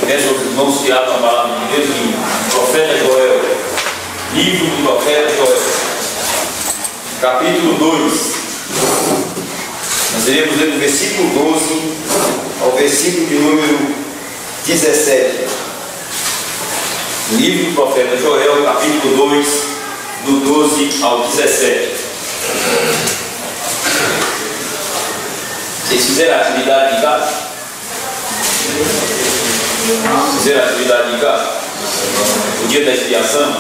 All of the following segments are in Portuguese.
Peço aos irmãos que abram a palavra de Deus em Profeta Joel, livro do Profeta Joel, capítulo 2. Nós iremos ler do versículo 12 ao versículo de número 17. Livro do Profeta Joel, capítulo 2, do 12 ao 17. Vocês fizeram a atividade de casa? Fizeram a atividade de casa? O dia da expiação?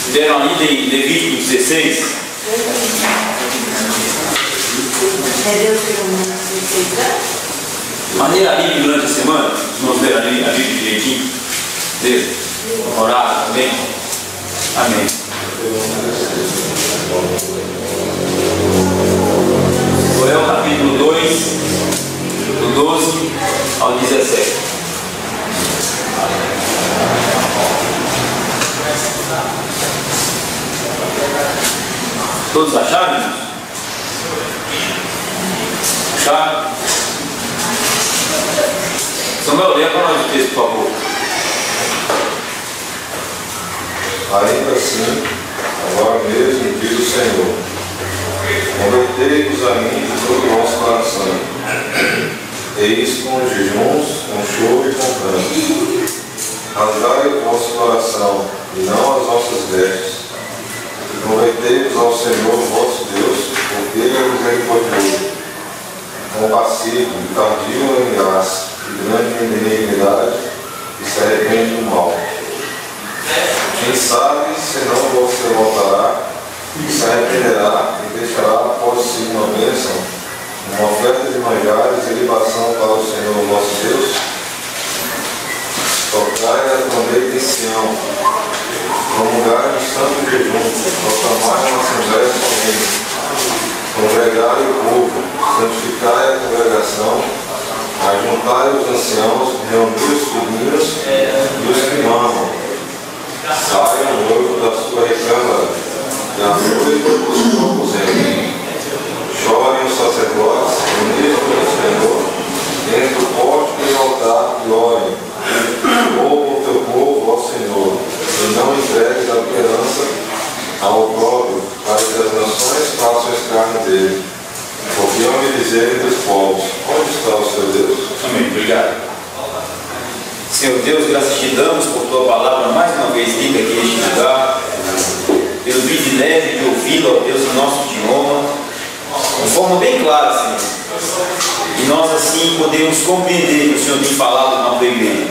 Fizeram ali em Levítico 16? É Deus que não precisa. Maneira a Bíblia durante a semana, vamos ler a Bíblia direitinho. Deus, orar também. Amém. Joel capítulo 2, do 12 ao 17. Todos acharam, irmãos? Acharam? Samuel, lê para nós o texto, por favor. Ainda assim, agora mesmo diz o Senhor: convertei-vos a mim de todo o vosso coração, eis com jejuns, com choro e com pranto. Rasgai o vosso coração e não as vossas vestes. Convertei-vos ao Senhor vosso Deus, porque Ele é misericordioso, compassivo e tardio em graça, e grande em benignidade, e se arrepende do mal. Quem sabe, senão você voltará, e se arrependerá, e deixará após si uma bênção, uma oferta de manjares e libação para o Senhor vosso Deus. Tocai a trombeta em Sião, promulgai um santo jejum, proclamai uma assembléia solene, congregai o povo, santificai a congregação, ajuntai os anciãos, reuni os filhinhos e os que mamam. Saia o noivo da sua recâmara, e a noiva dos seus aposentos. Chorem os sacerdotes, unidos pelo Senhor, entre o pórtico e o altar, e orem. Ouva o teu povo, ó Senhor, e não entregues a tua herança ao opróbrio, para que as nações façam escárnio dele. Porque eu me dizerem dos povos: onde está o seu Deus? Amém. Obrigado. Senhor Deus, graças te damos por tua palavra mais uma vez lida aqui neste lugar, pelo privilégio de ouvi-la, ó Deus, em nosso idioma, de forma bem clara, Senhor. E nós assim podemos compreender que o Senhor tem falado com a tua igreja.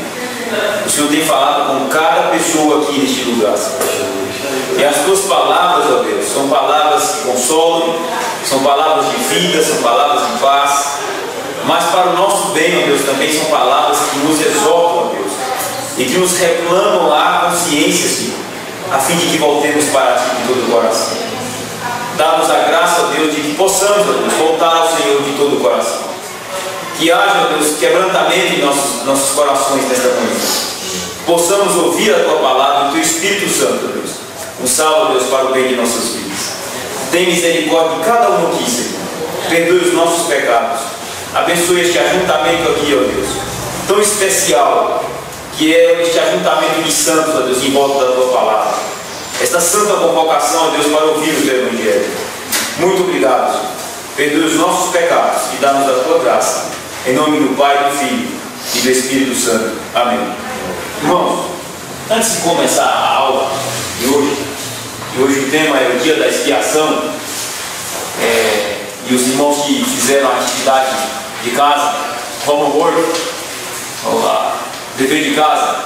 O Senhor tem falado com cada pessoa aqui neste lugar, Senhor. E as tuas palavras, ó Deus, são palavras que consolam, são palavras de vida, são palavras de paz, mas para o nosso bem, ó Deus, também são palavras que nos exortam, ó Deus, e que nos reclamam a consciência, Senhor, a fim de que voltemos para ti de todo o coração. Dá-nos a graça, ó Deus, de que possamos, ó Deus, voltar ao Senhor de todo o coração. Que haja, ó Deus, quebrantamento em nossos corações nesta manhã. Possamos ouvir a tua palavra, o teu Espírito Santo, ó Deus, nos salva, Deus, para o bem de nossas vidas. Tem misericórdia de cada um aqui, Senhor. Perdoe os nossos pecados. Abençoe este ajuntamento aqui, ó Deus, tão especial, que é este ajuntamento de santos, ó Deus, em volta da tua palavra. Esta santa convocação, ó Deus, para ouvir o teu evangelho. Muito obrigado, Senhor. Perdoe os nossos pecados e dá-nos a tua graça. Em nome do Pai, do Filho e do Espírito Santo. Amém. Irmãos, antes de começar a aula de hoje, o tema é o dia da expiação, e os irmãos que fizeram a atividade de casa, homework, dever de casa,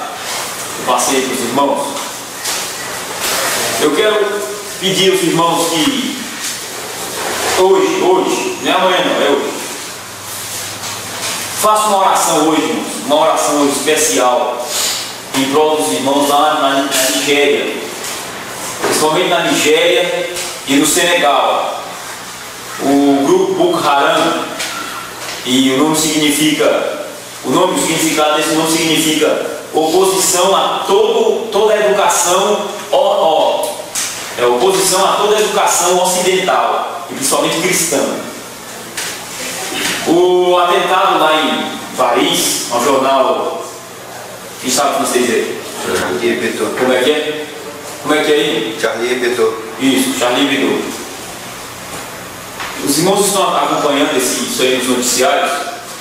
eu passei para os irmãos. Eu quero pedir aos irmãos que hoje, não é amanhã não, é hoje, faça uma oração hoje, irmãos, uma oração hoje especial em prol dos irmãos lá na Nigéria, principalmente na Nigéria e no Senegal. O grupo Boko Haram, e o significado desse nome significa oposição a toda a educação, oposição a toda a educação ocidental, e principalmente cristã. O atentado lá Paris, um jornal. Quem sabe francês aí? Charlie Hebdo. Como é que é? Como é que é aí? Charlie Hebdo. Isso, Charlie Hebdo. Os irmãos estão acompanhando isso aí nos noticiários,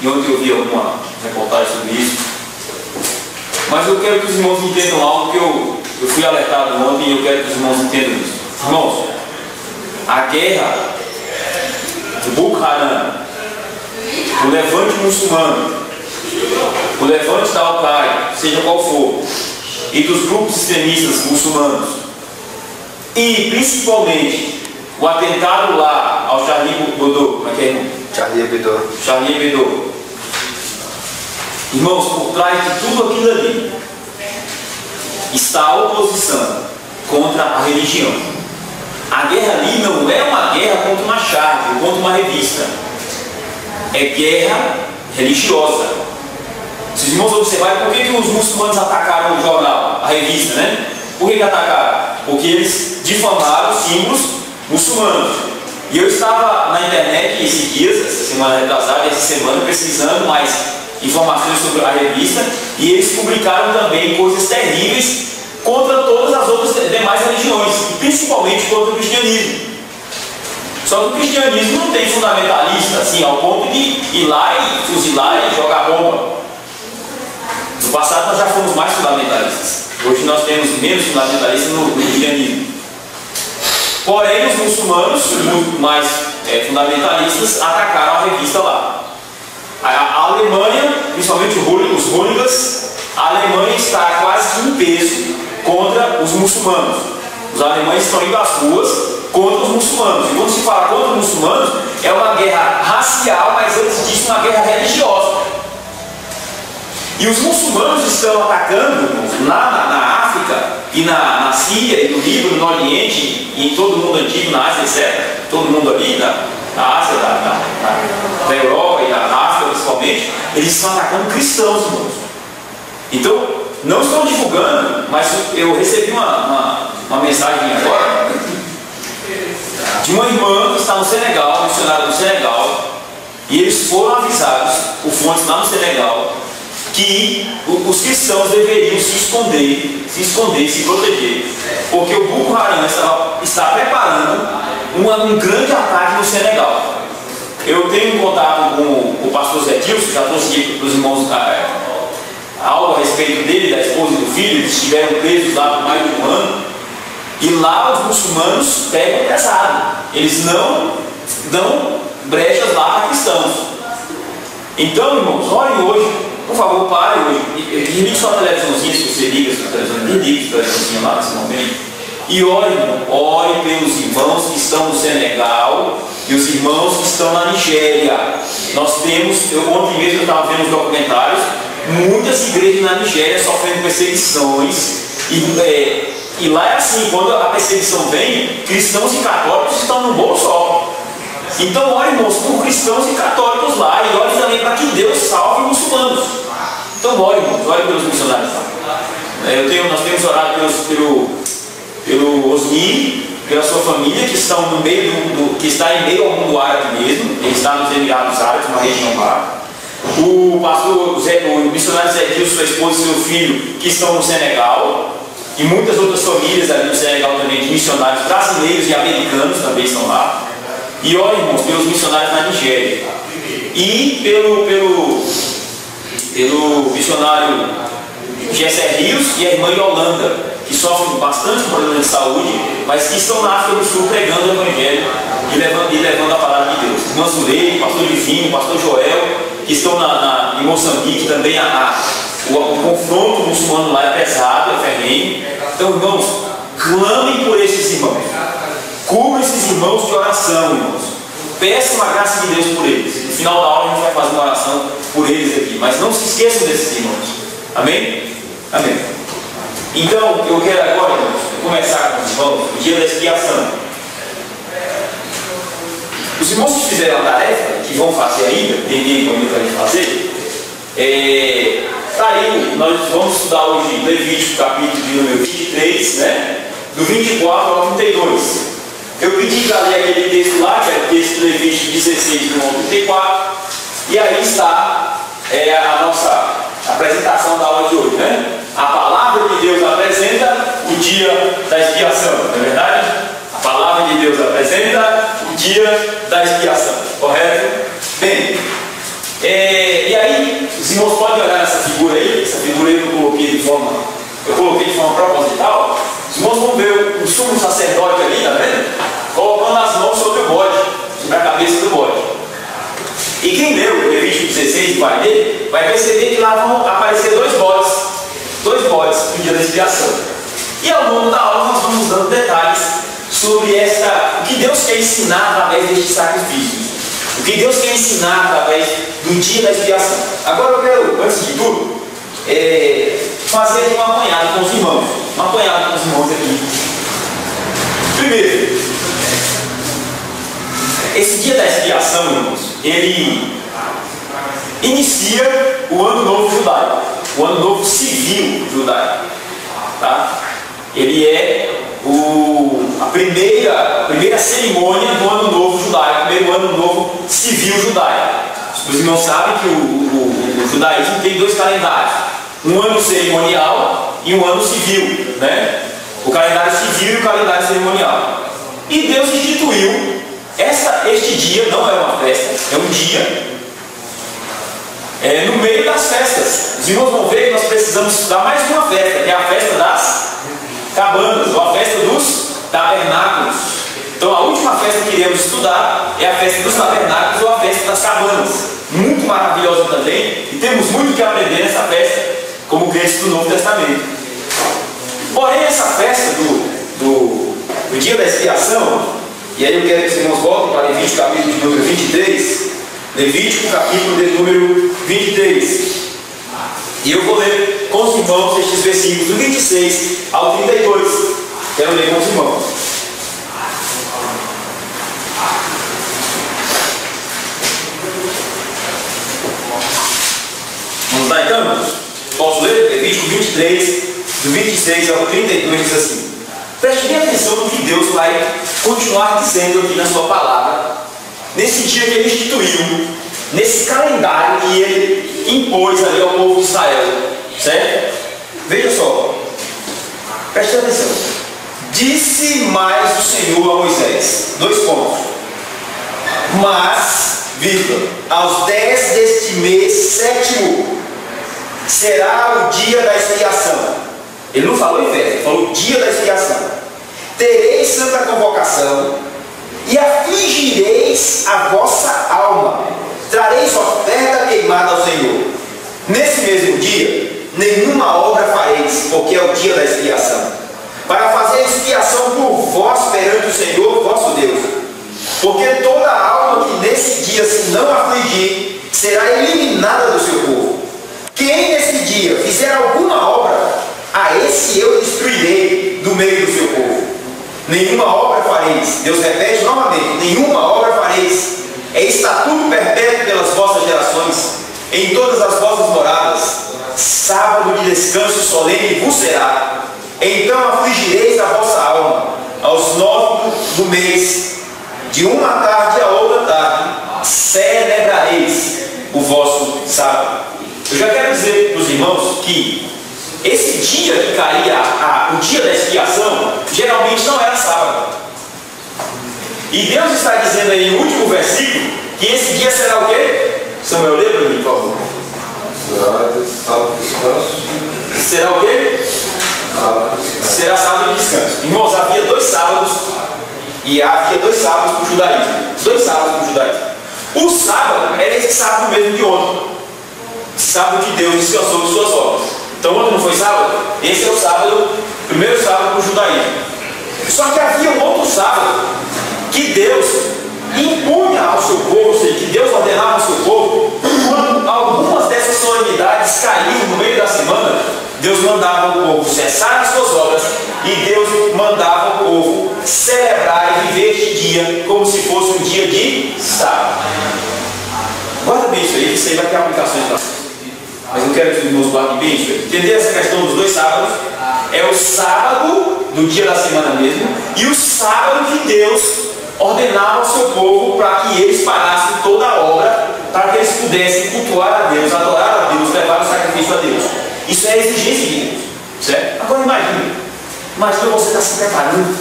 e ontem eu vi alguma reportagem sobre isso. Mas eu quero que os irmãos entendam algo que eu fui alertado ontem e eu quero que os irmãos entendam isso. Irmãos, a guerra do Boko Haram, o levante muçulmano, o levante da Al-Qaeda, seja qual for, e dos grupos extremistas muçulmanos, e principalmente o atentado lá ao Charlie Hebdo, como é que é, irmão? Charlie Hebdo. Charlie Hebdo. Irmãos, por trás de tudo aquilo ali está a oposição contra a religião. A guerra ali não é uma guerra contra uma chave, contra uma revista. É guerra religiosa. Se os irmãos observarem, por que os muçulmanos atacaram o jornal, a revista, né? Por que atacaram? Porque eles difamaram os símbolos muçulmanos. E eu estava na internet esses dias, essa semana retrasada, essa semana, pesquisando mais informações sobre a revista, e eles publicaram também coisas terríveis contra todas as outras demais religiões, e principalmente contra o cristianismo. Só que o cristianismo não tem fundamentalista, assim, ao ponto de ir lá e fuzilar e jogar bomba. No passado nós já fomos mais fundamentalistas. Hoje nós temos menos fundamentalistas no cristianismo. Porém, os muçulmanos, muito mais fundamentalistas, atacaram a revista lá. A Alemanha, principalmente os hooligans, a Alemanha está quase que em peso contra os muçulmanos. Os alemães estão indo às ruas contra os muçulmanos. E quando se fala contra os muçulmanos, é uma guerra racial, mas antes disso uma guerra religiosa. E os muçulmanos estão atacando lá na África, e na Síria, e no Líbano, no Oriente, e em todo o mundo antigo, na Ásia, etc. Todo mundo ali, da Ásia, da Europa e da África principalmente, eles estão atacando cristãos, irmãos. Então, não estou divulgando, mas eu recebi uma mensagem agora de uma irmã que está no Senegal, missionária no Senegal, e eles foram avisados, por fontes lá no Senegal, que os cristãos deveriam se esconder, se proteger, porque o Boko Haram está preparando um grande ataque no Senegal. Eu tenho um contato com o pastor Zé Dilson, já trouxe aqui para os irmãos algo a respeito dele, da esposa e do filho. Eles estiveram presos lá por mais de um ano, e lá os muçulmanos pegam pesado, eles não dão brechas lá para cristãos. Então, irmãos, olhem hoje, por favor, parem hoje, desligue sua televisãozinha, se você liga sua televisãozinha, desligue sua televisãozinha lá nesse momento, e orem pelos irmãos que estão no Senegal e os irmãos que estão na Nigéria. Nós temos, ontem mesmo eu estava vendo os documentários, muitas igrejas na Nigéria sofrendo perseguições, e lá é assim, quando a perseguição vem, cristãos e católicos estão no bolo só. Então, olhem, irmãos, por cristãos e católicos lá, e olhem também para que Deus salve os muçulmanos. Então, olhem, irmãos, olhem pelos missionários lá. Nós temos orado pelo Osni, pela sua família, que estão no meio que está em meio ao mundo árabe mesmo. Ele está nos Emirados Árabes, uma região lá. O pastor o missionário Zé Dilson, sua esposa e seu filho, que estão no Senegal, e muitas outras famílias ali no Senegal também, de missionários brasileiros e americanos também estão lá. E olhem, irmãos, pelos missionários na Nigéria, e pelo missionário Gesser Rios e a irmã Yolanda, que sofrem bastante problema de saúde, mas que estão na África do Sul pregando o Evangelho e levando a palavra de Deus. Irmã Zulei, pastor Divino, pastor Joel, que estão em Moçambique também. O confronto muçulmano lá é pesado, é ferrenho. Então, irmãos, clamem por esses irmãos, cubram esses irmãos de oração, irmãos, peçam a graça de Deus por eles. No final da aula a gente vai fazer uma oração por eles aqui, mas não se esqueçam desses irmãos. Amém? Amém. Então, eu quero agora, irmãos, começar com os irmãos o dia da expiação. Os irmãos que fizeram a tarefa, que vão fazer ainda, tem muito para a gente fazer, tá aí, nós vamos estudar hoje Levítico, capítulo de número 23, né? Do 24 ao 32. Eu pedi para ler aquele texto lá, que é o texto do Levítico 16, do 1 ao 34, e aí está é a nossa apresentação da aula de hoje, né? A palavra de Deus apresenta o dia da expiação, não é verdade? A palavra de Deus apresenta o dia da expiação, correto? Bem, e aí os irmãos podem olhar essa figura aí, eu coloquei de forma proposital. Os irmãos vão ver o sumo sacerdote ali, tá vendo? Colocando as mãos sobre o bode, sobre a cabeça do bode. E quem leu Levítico 16 vai perceber que lá vão aparecer dois bodes no dia da expiação. E ao longo da aula nós vamos dando detalhes sobre o que Deus quer ensinar através destes sacrifícios. O que Deus quer ensinar através do dia da expiação. Agora eu quero, antes de tudo, fazer um apanhado com os irmãos. Um apanhado com os irmãos aqui. Primeiro, esse dia da expiação, irmãos, ele inicia o ano novo judaico, o ano novo civil judaico. Tá? Ele é a primeira cerimônia do ano novo judaico, o primeiro ano novo civil judaico. Os irmãos sabem que o judaísmo tem dois calendários, um ano cerimonial e um ano civil, né? O calendário civil e o calendário cerimonial. E Deus instituiu este dia, não é uma festa, é um dia, no meio das festas. Os irmãos vão ver que nós precisamos estudar mais uma festa, que é a festa das cabanas, ou a festa dos tabernáculos. Então a última festa que iremos estudar é a festa dos tabernáculos ou a festa das cabanas. Muito maravilhosa também, e temos muito que aprender nessa festa como crentes do Novo Testamento. Porém, essa festa do dia da expiação, e aí eu quero que os irmãos voltem para Levítico capítulo de número 23, Levítico capítulo de número 23. E eu vou ler com os irmãos estes versículos do 26 ao 32. Quero ler com os irmãos. Vamos lá então? Posso ler? Levítico 23, do 26 ao 32 diz assim. Preste bem atenção no que Deus vai continuar dizendo aqui na sua palavra, nesse dia que Ele instituiu, nesse calendário que Ele impôs ali ao povo de Israel, certo? Veja só, preste atenção. Disse mais o Senhor a Moisés, 2 pontos. Mas, vírgula, aos 10 deste mês sétimo será o dia da expiação. Ele não falou em festa, ele falou dia da expiação. Tereis santa convocação e afligireis a vossa alma. Trareis oferta queimada ao Senhor. Nesse mesmo dia, nenhuma obra fareis, porque é o dia da expiação, para fazer expiação por vós perante o Senhor, vosso Deus. Porque toda alma que nesse dia se não afligir, será eliminada do seu povo. Quem nesse dia fizer alguma obra, a esse eu destruirei do meio do seu povo. Nenhuma obra fareis. Deus repete novamente: nenhuma obra fareis. É estatuto perpétuo pelas vossas gerações, em todas as vossas moradas. Sábado de descanso solene vos será. Então afligireis a vossa alma aos 9 do mês, de uma tarde a outra tarde, celebrareis o vosso sábado. Eu já quero dizer para os irmãos que esse dia que caía, o dia da expiação, geralmente não era sábado. E Deus está dizendo aí no último versículo que esse dia será o quê? Samuel, lê para mim, por favor. Será o quê? Será sábado de descanso. Irmãos, havia 2 sábados, e havia 2 sábados para o judaísmo. 2 sábados para o judaísmo. O sábado era esse sábado mesmo de ontem. Sábado que Deus descansou de suas obras. Então ontem não foi sábado? Esse é o sábado, primeiro sábado para o judaísmo. Só que havia um outro sábado que Deus impunha ao seu povo, ou seja, que Deus ordenava ao seu povo, quando algumas dessas solenidades caíam no meio da semana, Deus mandava o povo cessar as suas obras e Deus mandava o povo celebrar e viver este dia como se fosse um dia de sábado. Guarda bem isso aí, que isso aí vai ter aplicações para nós. Mas eu quero que os irmãos guardem bem isso aí. Entender essa questão dos 2 sábados? É o sábado do dia da semana mesmo e o sábado que Deus ordenava ao seu povo para que eles parassem toda a obra para que eles pudessem cultuar a Deus, adorar a Deus, levar o sacrifício a Deus. Isso é a exigência de Deus, certo? Agora imagina você está se preparando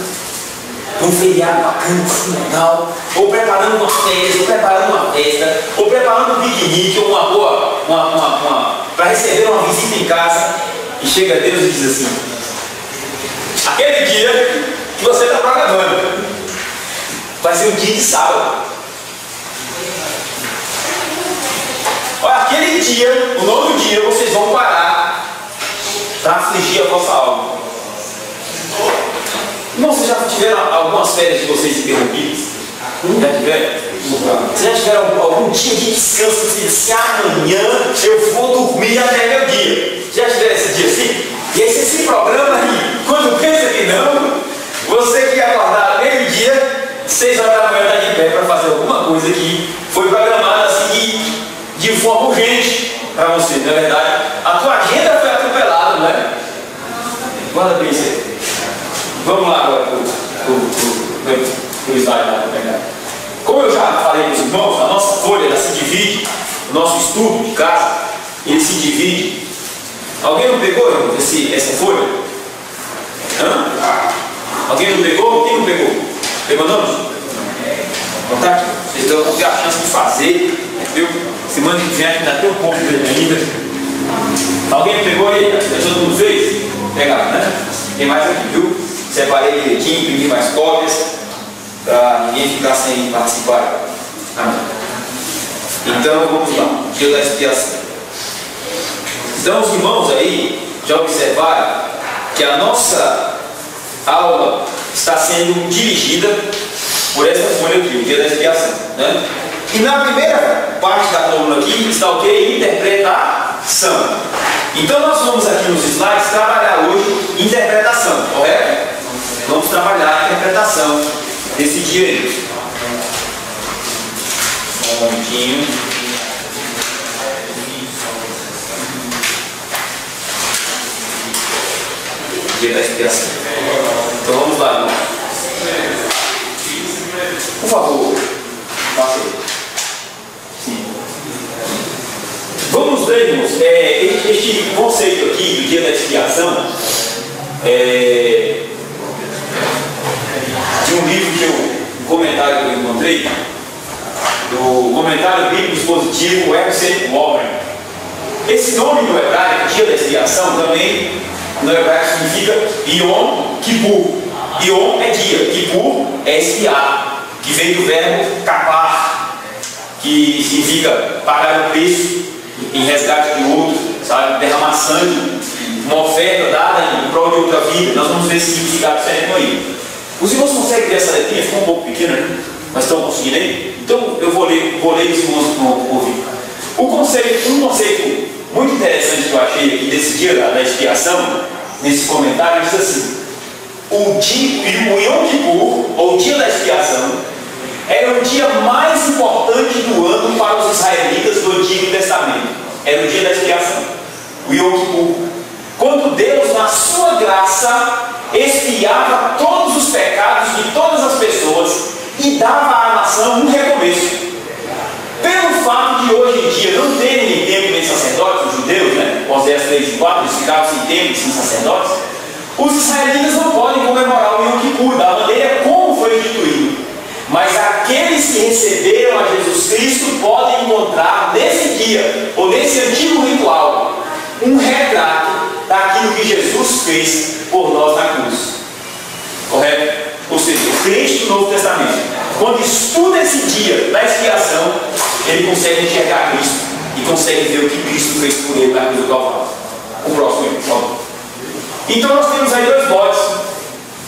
para um feriado bacana, legal, ou preparando uma festa, ou preparando um piquenique, ou para receber uma visita em casa, e chega Deus e diz assim: aquele dia que você está programando vai ser um dia de sábado. Olha, aquele dia, o nome do dia, vocês vão parar para afligir a vossa alma. Não, vocês já tiveram algumas férias de vocês interrompidas? Já tiveram? Vocês já tiveram algum dia de descanso? Você diz assim: amanhã eu vou dormir até meu dia. Já tiveram esse dia assim? E aí você se programa e quando pensa que não, você que ia acordar meio-dia, 6 horas da manhã está de pé para fazer alguma coisa que foi programada assim de forma urgente para você, não é verdade? A tua agenda foi atropelada, não é? Guarda bem isso aí. Vamos lá agora para o slide lá para pegar. Como eu já falei para os irmãos, a nossa folha ela se divide, o nosso estudo de casa, ele se divide. Alguém não pegou, irmão, essa folha? Hã? Alguém não pegou? Quem não pegou? Pegou não? Então tá aqui. Vocês vão ter a chance de fazer, viu? Semana que vem ainda tem um pouco de ainda. Alguém pegou aí? Todo mundo fez? Pegaram, né? Tem mais aqui, viu? Separei direitinho, imprimi mais cópias para ninguém ficar sem participar. Então vamos lá, dia da expiação. Então os irmãos aí já observaram que a nossa aula está sendo dirigida por essa folha aqui, o dia da expiação, né? E na primeira parte da coluna aqui está o que? Interpretação. Então nós vamos aqui nos slides trabalhar hoje interpretação, correto? Vamos trabalhar a interpretação desse dia aí. Só um momentinho. Dia da expiação. Então vamos lá, irmão. Por favor, passe aí. Sim. Vamos ler, irmãos, este conceito aqui do dia da expiação. De um livro um comentário que eu encontrei, do comentário bíblico expositivo Emerson Warren. Esse nome no hebraico, dia da expiação, também no hebraico significa Yom Kippur. Yom é dia, Kippur é expiar, que vem do verbo kapar, que significa pagar o preço em resgate de outro, sabe? Derramar sangue, uma oferta dada em prol de outra vida. Nós vamos ver esse significado certo aí. Os irmãos conseguem ver essa letrinha? Ficou um pouco pequena, né? Mas estão conseguindo aí? Então eu vou ler e os irmãos vão ouvir. Um conceito muito interessante que eu achei aqui desse dia da expiação, nesse comentário, diz assim: o Yom Kippur, ou o dia da expiação, era o dia mais importante do ano para os israelitas do Antigo Testamento. Era o dia da expiação, o Yom Kippur. Quando Deus, na sua graça, expiava todos os pecados de todas as pessoas e dava à nação um recomeço. Pelo fato de hoje em dia não terem nem templo nem sacerdotes, os judeus, né? Oséias 3:4, eles ficavam sem templo e sem sacerdotes. Os israelitas não podem comemorar o Yom Kippur da maneira como foi instituído. Mas aqueles que receberam a Jesus Cristo podem encontrar nesse dia, ou nesse antigo ritual, um retrato daquilo que Jesus fez por nós na cruz. Correto? Ou seja, o crente do Novo Testamento, quando estuda esse dia da expiação, ele consegue enxergar Cristo e consegue ver o que Cristo fez por ele na cruz do Calvário. O próximo, por favor. Então nós temos aí 2 bodes.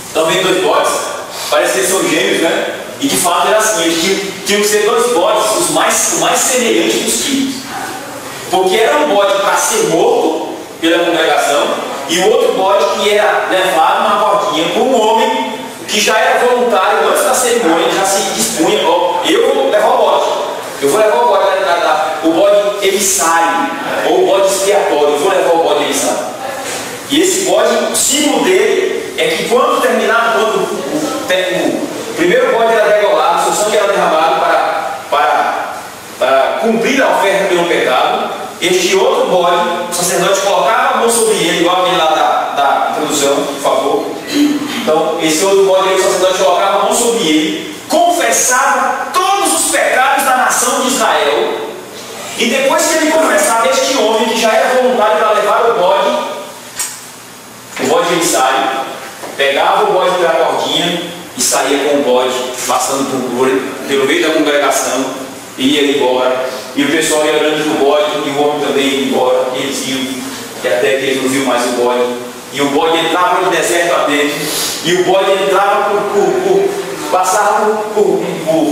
Estão vendo 2 bodes? Parece que eles são gêmeos, né? E de fato era assim, eles tinham que ser 2 bodes, os mais semelhantes possíveis. Porque era um bode para ser morto pela congregação, e o outro bode que era levado na cordinha por um homem que já era voluntário antes da cerimônia, já se dispunha: ó, eu vou levar o bode, o bode emissário, ou o bode expiatório, eu vou levar o bode emissário. E esse bode, o símbolo dele é que quando o primeiro bode era degolado, o seu sangue era derramado para cumprir a este outro bode, o sacerdote colocava a mão sobre ele, igual aquele lá da introdução, por favor. Então, esse outro bode, o sacerdote colocava a mão sobre ele, confessava todos os pecados da nação de Israel, e depois que ele confessava, este homem que já era voluntário para levar o bode emissário, pegava o bode pela cordinha e saía com o bode, passando pelo meio da congregação, e ia embora, e o pessoal ia olhando para o bode, e o homem também ia embora, e eles iam, e até que eles não viam mais o bode, e o bode entrava no deserto adentro, e o bode entrava passava por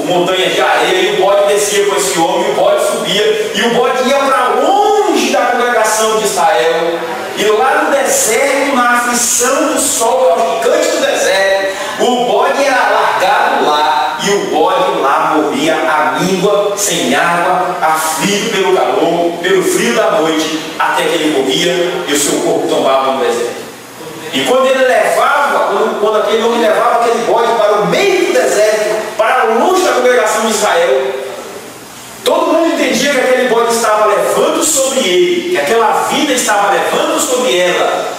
montanhas de areia, e o bode descia com esse homem, e o bode subia, e o bode ia para longe da congregação de Israel, e lá no deserto, na aflição do sol calcante do deserto, o bode era largado lá, e o bode lá morria à míngua, sem água, aflito pelo calor, pelo frio da noite, até que ele morria e o seu corpo tombava no deserto. E quando ele levava, quando aquele homem levava aquele bode para o meio do deserto, para longe da congregação de Israel, todo mundo entendia que aquele bode estava levando sobre ele, que aquela vida estava levando sobre ela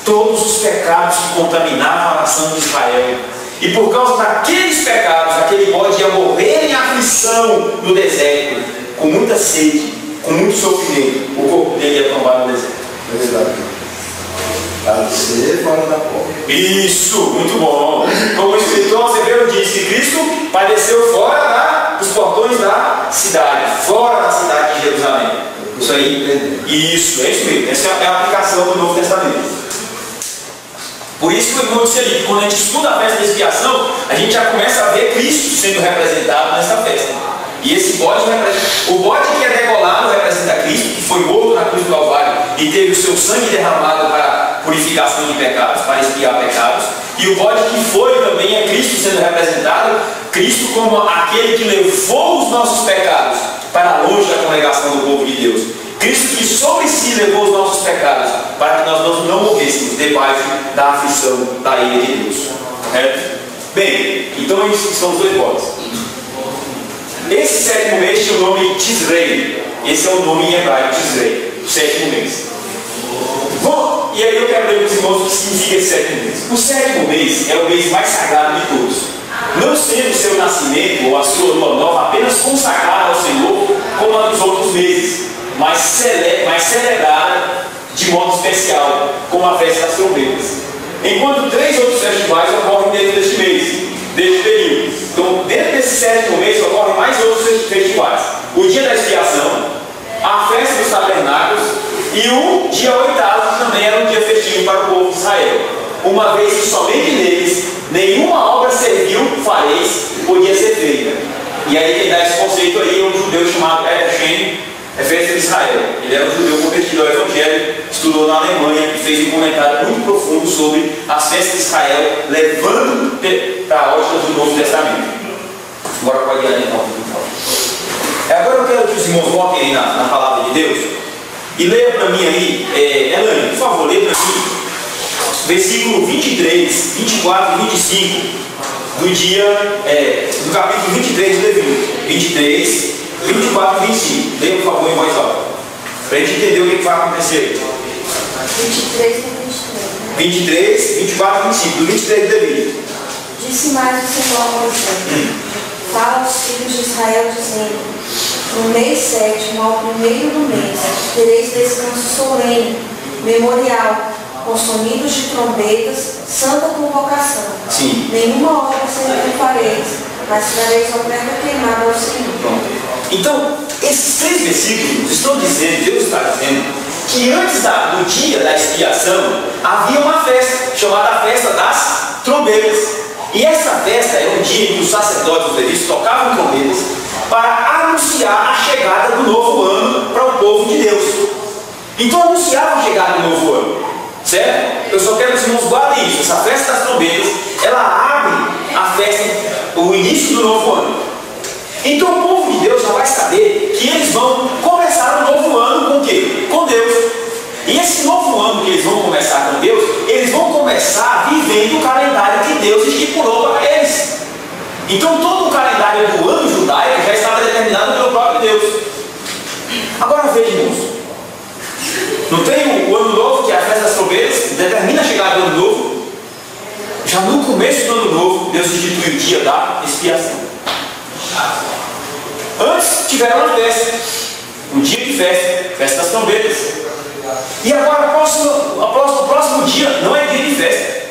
todos os pecados que contaminavam a nação de Israel. E por causa daqueles pecados, aquele bode ia morrer em aflição no deserto, com muita sede, com muito sofrimento. O corpo dele ia tombar no deserto. É verdade. Padecer fora da porta. Isso, muito bom. Como o escritor Severo disse, Cristo padeceu fora dos portões da cidade, fora da cidade de Jerusalém. Isso aí, isso, é isso mesmo. Essa é a aplicação do Novo Testamento. Por isso que o irmão disse ali, que quando a gente estuda a festa da expiação, a gente já começa a ver Cristo sendo representado nessa festa. E esse bode representa, o bode que é degolado representa Cristo, que foi morto na cruz do Calvário e teve o seu sangue derramado para purificação de pecados, para expiar pecados. E o bode que foi também é Cristo sendo representado, Cristo como aquele que levou os nossos pecados para longe da congregação do povo de Deus. Cristo que sobre si levou os nossos pecados, para que nós não morrêssemos debaixo da aflição da ira de Deus. Correto? Bem, então esses são os dois bodes. Esse sétimo mês tinha o nome Tisrei. Esse é o nome em hebraico, Tisrei, o sétimo mês. Bom, e aí eu quero ler para os irmãos o que significa esse sétimo mês. O sétimo mês é o mês mais sagrado de todos. Não sendo o seu nascimento ou a sua lua nova apenas consagrada ao Senhor como a dos outros meses, mas celebrada de modo especial, como a festa das trombetas. Enquanto 3 outros festivais ocorrem dentro deste mês, deste período. Então, dentro desse sétimo mês ocorrem mais outros festivais: o dia da expiação, a festa dos tabernáculos e o dia 8º, que também era um dia festivo para o povo de Israel, uma vez que somente neles nenhuma obra servil fareis podia ser feita. E aí quem dá esse conceito aí é um judeu chamado Shem, é festa de Israel. Ele era um judeu convertido ao Evangelho, estudou na Alemanha e fez um comentário muito profundo sobre as festas de Israel, levando para a ótica do Novo Testamento. Agora pode ir adiantar um pouquinho. Agora eu quero que os irmãos voltem aí na palavra de Deus e leia para mim aí, Elaine, por favor, leia para mim, versículo 23, 24 e 25 do capítulo 23 de Levítico. 23, 24 e 25. Leia, por favor, em voz alta, para a gente entender o que vai acontecer aí. 23 e 23. 23, 24 e 25, do 23 de Levítico. Disse mais o Senhor a Moisés: fala aos filhos de Israel, dizendo: no mês sétimo, ao primeiro do mês, tereis descanso solene, memorial, com sonidos de trombetas, santa convocação. Sim. Nenhuma obra servil fareis, mas trareis oferta queimada ao Senhor. Pronto. Então, esses 3 versículos estão dizendo, Deus está dizendo, que antes do dia da expiação havia uma festa, chamada a festa das trombetas. E essa festa era um dia em que os sacerdotes os levitas tocavam trombetas para anunciar a chegada do novo ano para o povo de Deus. Então anunciavam a chegada do novo ano, certo? Eu só quero que os irmãos guardem isso. Essa festa das trombetas, ela abre a festa, o início do novo ano. Então o povo de Deus já vai saber que eles vão começar um novo ano com o quê? Com Deus. E esse novo ano que eles vão começar com Deus, eles vão começar vivendo o calendário que Deus estipulou para eles. Então todo o calendário do ano judaico já estava determinado pelo próprio Deus. Agora vejam, irmãos, Não tem o ano novo, que é a festa das trombetas, determina a chegada do ano novo. Já no começo do ano novo, Deus institui o dia da expiação. Antes tiveram uma festa, um dia de festa, festa das trombetas. E agora o próximo dia não é dia de festa,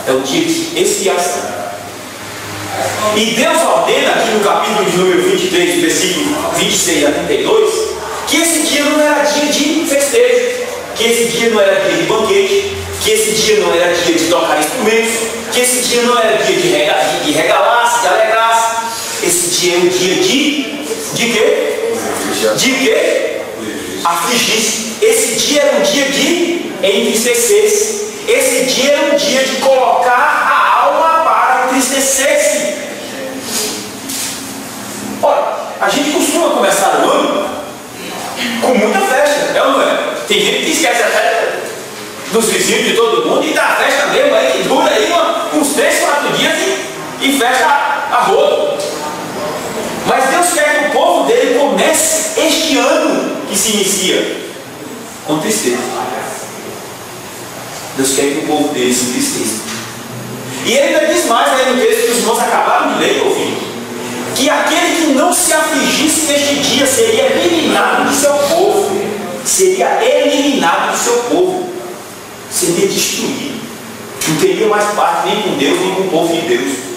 é o dia de expiação. E Deus ordena aqui no capítulo de número 23, versículo 26 a 32, que esse dia não era dia de festejo, que esse dia não era dia de banquete, que esse dia não era dia de tocar instrumentos, que esse dia não era dia de regalar-se, de alegrar-se. Esse dia é um dia de quê? De quê? Afligir-se. Esse dia era um dia de entristecer-se. Esse dia era um dia de colocar a alma para entristecer-se. Ora, a gente costuma começar o ano com muita festa, é ou não é? Tem gente que esquece até dos vizinhos de todo mundo e dá festa mesmo aí, que dura aí uns 3, 4 dias e festa a rodo. Mas Deus quer que o povo dele comece este ano que se inicia com tristeza. Deus quer que o povo dele se entristeça. E ele ainda diz mais aí no texto que os irmãos acabaram de ler, ouvindo, que aquele que não se afligisse neste dia seria eliminado do seu povo. Seria eliminado do seu povo. Seria destruído. Não teria mais parte nem com Deus, nem com o povo de Deus.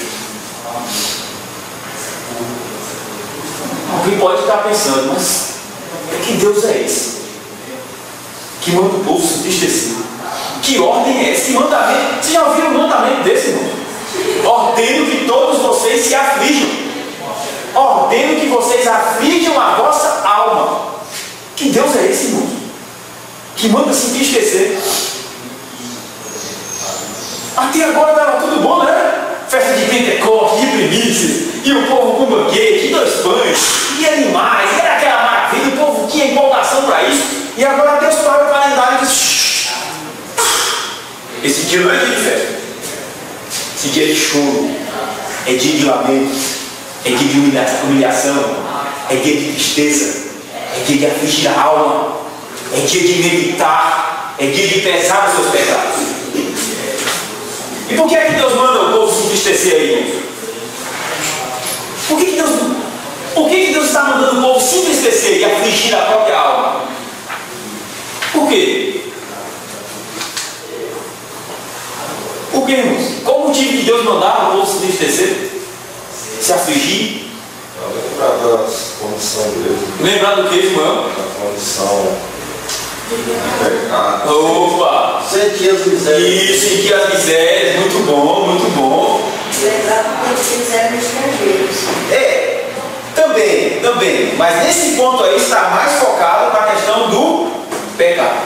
Alguém pode estar pensando, mas que Deus é esse? Que manda o povo se entristecer? Que ordem é essa? Que mandamento? Vocês já ouviram um mandamento desse, irmão? Ordeno que todos vocês se aflijam. Ordeno que vocês aflijam a vossa alma. Que Deus é esse, irmão? Que manda se entristecer? Até agora estava tudo bom, né? Festa de Pentecostes, de primícias, e o povo com banquete, e 2 pães, e animais, e era aquela maravilha, o povo tinha empolgação para isso, e agora Deus para o calendário e diz: esse dia não é dia de festa, esse dia é de choro, é dia de lamento, é dia de humilhação, é dia de tristeza, é dia de afligir a alma, é dia de meditar, é dia de pesar os seus pecados. E por que é que Deus manda o povo se entristecer aí, irmãos? Por que Deus está mandando o povo se entristecer e afligir a própria alma? Por quê? Por quê, irmãos? Qual o motivo de Deus mandar o povo se entristecer? Se afligir? Lembrar da condição dele. Lembrar do que, irmão? Da condição de pecado. Opa! Sentir as misérias. Isso, sentir as misérias. Muito bom, muito bom. Lembrar que eles fizeram estrangeiros. Também. Mas nesse ponto aí está mais focado para a questão do pecado.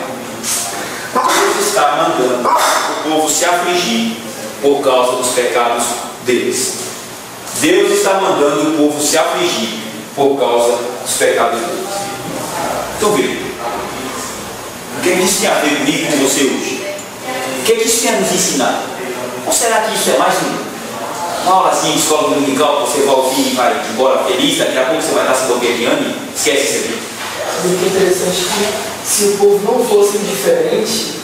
Deus está mandando o povo se afligir por causa dos pecados deles. Deus está mandando o povo se afligir por causa dos pecados deles. Então veja, o que isso tem a ver comigo e com você hoje? O que isso tem a nos ensinar? Ou será que isso é mais uma aula assim de escola dominical que você vai ouvir e vai embora feliz, daqui a pouco você vai estar se bobeando e esquece esse aqui? Muito interessante que se o povo não fosse indiferente,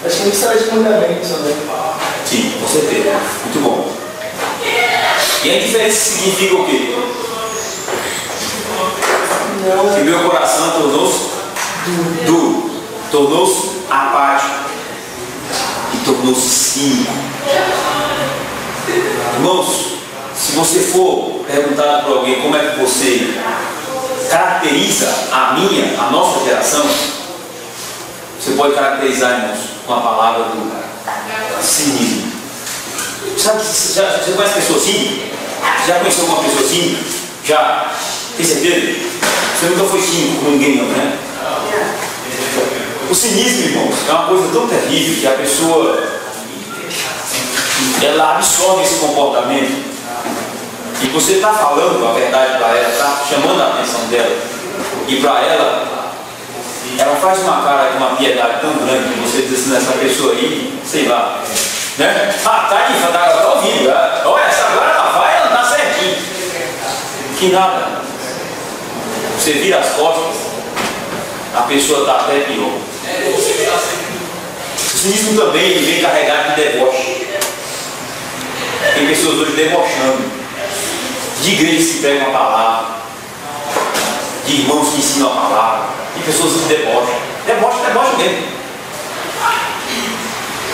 acho que não precisaria de mandamento, né? Sim, com certeza. Muito bom. E a indiferença significa o quê? Não. Que meu coração tornou-se duro, tornou-se apático e tornou-se cínico. Irmãos, se você for perguntado por alguém como é que você caracteriza a nossa geração, você pode caracterizar, irmãos, com a palavra do cinismo. Sabe, você conhece pessoa cínica? Já conheceu uma pessoa cínica? Já? Tem certeza? Você nunca foi cínico com ninguém, não, né? O cinismo, irmãos, é uma coisa tão terrível que a pessoa ela absorve esse comportamento e você está falando a verdade para ela, está chamando a atenção dela e para ela faz uma cara de uma piedade tão grande que você diz assim, essa pessoa aí, sei lá, né? Ah, tá aí, tá ouvindo, olha, essa agora ela vai andar certinho. Que nada. Você vira as costas, a pessoa está até pior. cinismo também ele vem carregado de deboche. Tem pessoas hoje debochando de igrejas que pregam a palavra, de irmãos que ensinam a palavra, de pessoas que debocham. Deboche mesmo.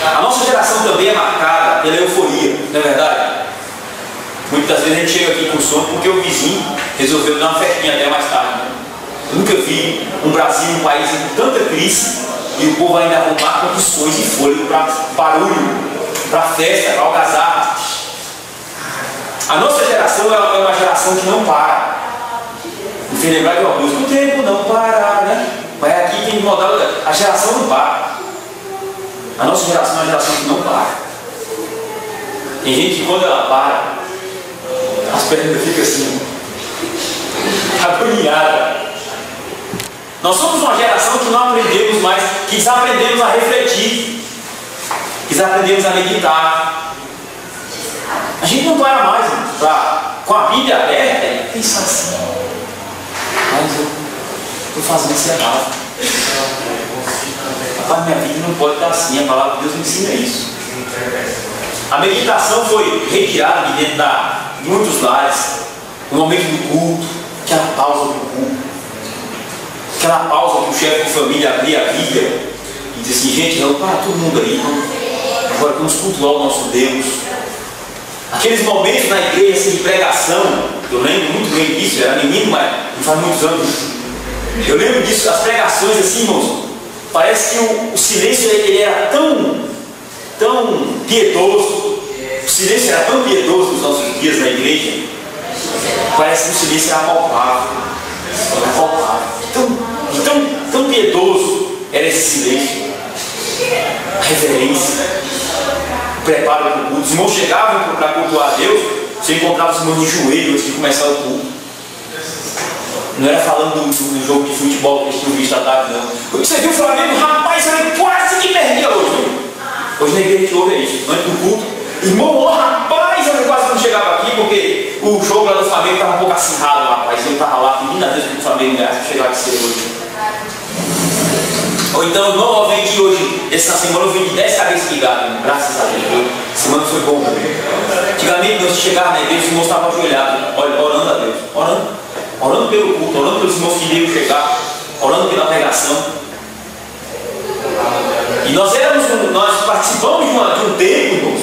A nossa geração também é marcada pela euforia, não é verdade? Muitas vezes a gente chega aqui com sono porque o vizinho resolveu dar uma festinha até mais tarde. Eu nunca vi um Brasil, um país com tanta crise e o povo ainda arrumar condições e fôlego para barulho, para festa, para algazarra. A nossa geração é uma geração que não para. Me fez lembrar de uma música: o tempo não para, né? Mas aqui tem que mudar. A geração não para. A nossa geração é uma geração que não para. Tem gente que quando ela para, as pernas ficam assim, agoniadas. Nós somos uma geração que não aprendemos mais, que desaprendemos a refletir, que desaprendemos a meditar. A gente não para mais, com a Bíblia aberta, e pensar assim: mas eu estou fazendo isso errado. Rapaz, minha vida não pode estar assim, a palavra de Deus me ensina isso. A meditação foi retirada de dentro de muitos lares, no momento do culto, aquela pausa do culto, aquela pausa que o chefe de família abria a Bíblia e dizia assim: gente, não, para todo mundo aí, agora vamos cultuar o nosso Deus. Aqueles momentos na igreja assim, de pregação, eu lembro muito bem disso, eu era menino, mas não faz muitos anos. Eu lembro disso, as pregações assim, irmãos, parece que o silêncio ele era tão piedoso, o silêncio era tão piedoso nos nossos dias na igreja, parece que o silêncio era palpável, tão piedoso era esse silêncio, a reverência, o preparo para o culto. Os irmãos chegavam para cultuar a Deus, você encontrava os irmãos de joelho antes de começar o culto. Não era falando do jogo de futebol que eles tinham visto à tarde, não. Você viu o Flamengo? Rapaz, eu quase que perdia hoje. Hoje na igreja a gente ouve isso. Antes do culto, irmão, rapaz, eu quase não chegava aqui porque o jogo lá do Flamengo estava um pouco acirrado, rapaz. Eu estava lá pedindo a Deus que o Flamengo ganhasse, chegava aqui cedo hoje. Ou então, irmão, eu venho aqui hoje, essa semana eu vim de 10 cabeças de gado, graças a Deus. Semana foi bom também. Antigamente, quando você chegava na igreja, os irmãos estavam ajoelhados, orando a Deus, orando pelo culto, orando pelos irmãos que iriam chegar, orando pela pregação. E nós participamos de um tempo, irmãos,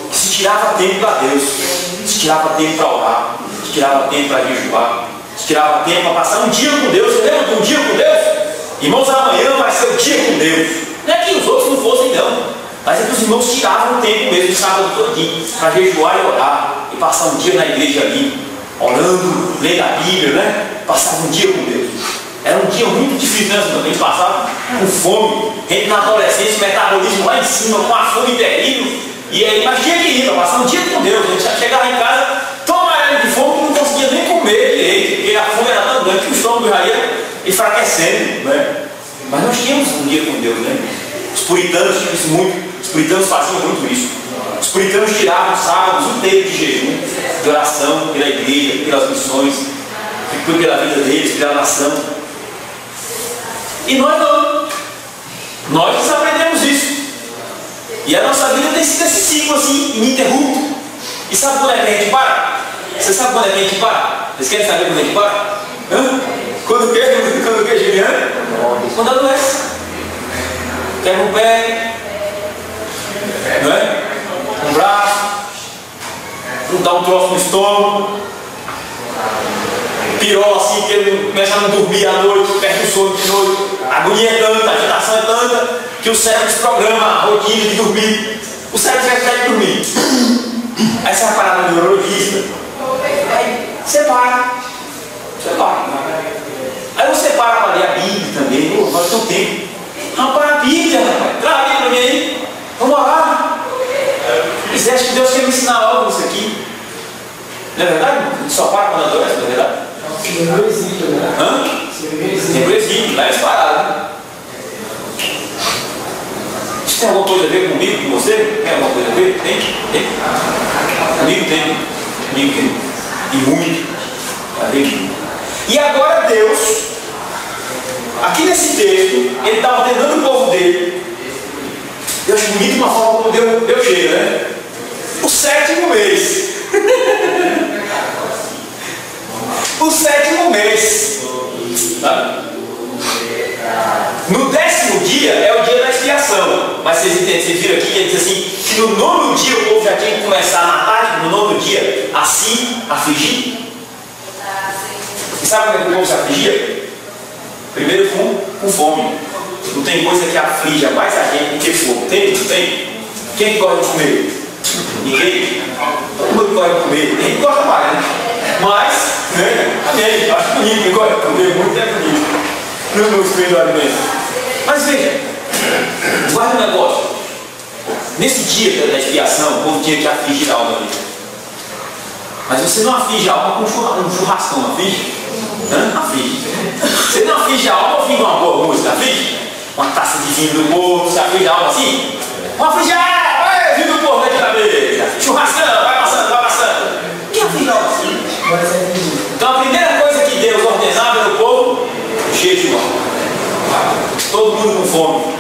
que se tirava tempo para Deus, se tirava tempo para orar, se tirava tempo para jejuar, se tirava tempo para passar um dia com Deus. Você lembra de um dia com Deus? Irmãos, amanhã vai ser o dia com Deus. Não é que os outros não fossem, não, mas é que os irmãos tiravam o tempo mesmo, de sábado todinho, para jejuar e orar, e passar um dia na igreja ali, orando, lendo a Bíblia, né? Passava um dia com Deus. Era um dia muito difícil, né? A gente passava com fome, gente na adolescência, metabolismo lá em cima, com a fome terrível. E aí, mas tinha que ir para passar um dia com Deus. A gente chegava em casa tão amarelo de fome que não conseguia nem comer direito, porque a fome era tão grande que o estômago já ia enfraquecendo, né? Mas nós tínhamos um dia com Deus, né? Os puritanos tinham isso muito, os puritanos faziam muito isso. Os puritanos tiravam sábados inteiros de jejum, de oração pela igreja, pelas missões, pela vida deles, pela nação. E nós não. Nós desaprendemos isso. E a nossa vida tem sido esse ciclo assim, ininterrupto. E sabe quando é que a gente para? Você sabe quando é que a gente para? Vocês querem saber quando a gente para? Quando o que, Juliana? Quando adoece. Quebra um pé, não é? Um braço, não dá um troço no estômago, pirola assim, que ele começa a não dormir à noite, perde o sono de noite, a agonia é tanta, a agitação é tanta, que o cérebro desprograma a rotina de dormir. O cérebro vai ficar de dormir. Aí você vai parar no neurologista, aí você para. Aí você para para ler a Bíblia também, nós temos tempo. Rapaz, a Bíblia, rapaz, traz a Bíblia para mim aí, vamos lá. Você acha que Deus quer me ensinar algo nisso aqui? Não é verdade? A gente só para quando adoece, não é verdade? Sempre existe, né? Hã? Sempre existe, lá é parado, né? Isso tem alguma coisa a ver comigo, com você? Tem alguma coisa a ver? Tem? Comigo tem. E muito. E agora Deus, aqui nesse texto, ele está ordenando o povo dele Eu acho bonito uma forma como Deus chega, né? O 7º mês. O 7º mês. Tá? No 10º dia é o dia da expiação. Mas vocês entendem, vocês viram aqui que ele diz assim, que no 9º dia o povo já tinha que começar na tarde, no 9º dia, a se afligir. E sabe como é que o povo se afligia? Primeiro com fome. Não tem coisa que aflige mais a gente do que fome. Tem? Não tem? Quem que gosta de comer? Ninguém? Todo mundo gosta de comer. Tem gente gosta mais, né? Mas, né? Amém. Acho bonito. Quem gosta de comer muito é bonito. No meu espelho do alimento. Mas veja, guarda um negócio. Nesse dia da expiação, o povo tinha que afligir a alma ali. Mas você não aflige a alma com um churrascão, aflige? Aflige. Você não aflige a alma ouvindo uma boa música, aflige? Uma taça de vinho do povo, você aflige a alma assim? Vamos afligir, vai, vinho do povo daqui na mesa. Churrascão, vai passando, vai passando. Quem aflige a alma assim? Então a primeira coisa que Deus ordenava era o povo jejum. Todo mundo com fome.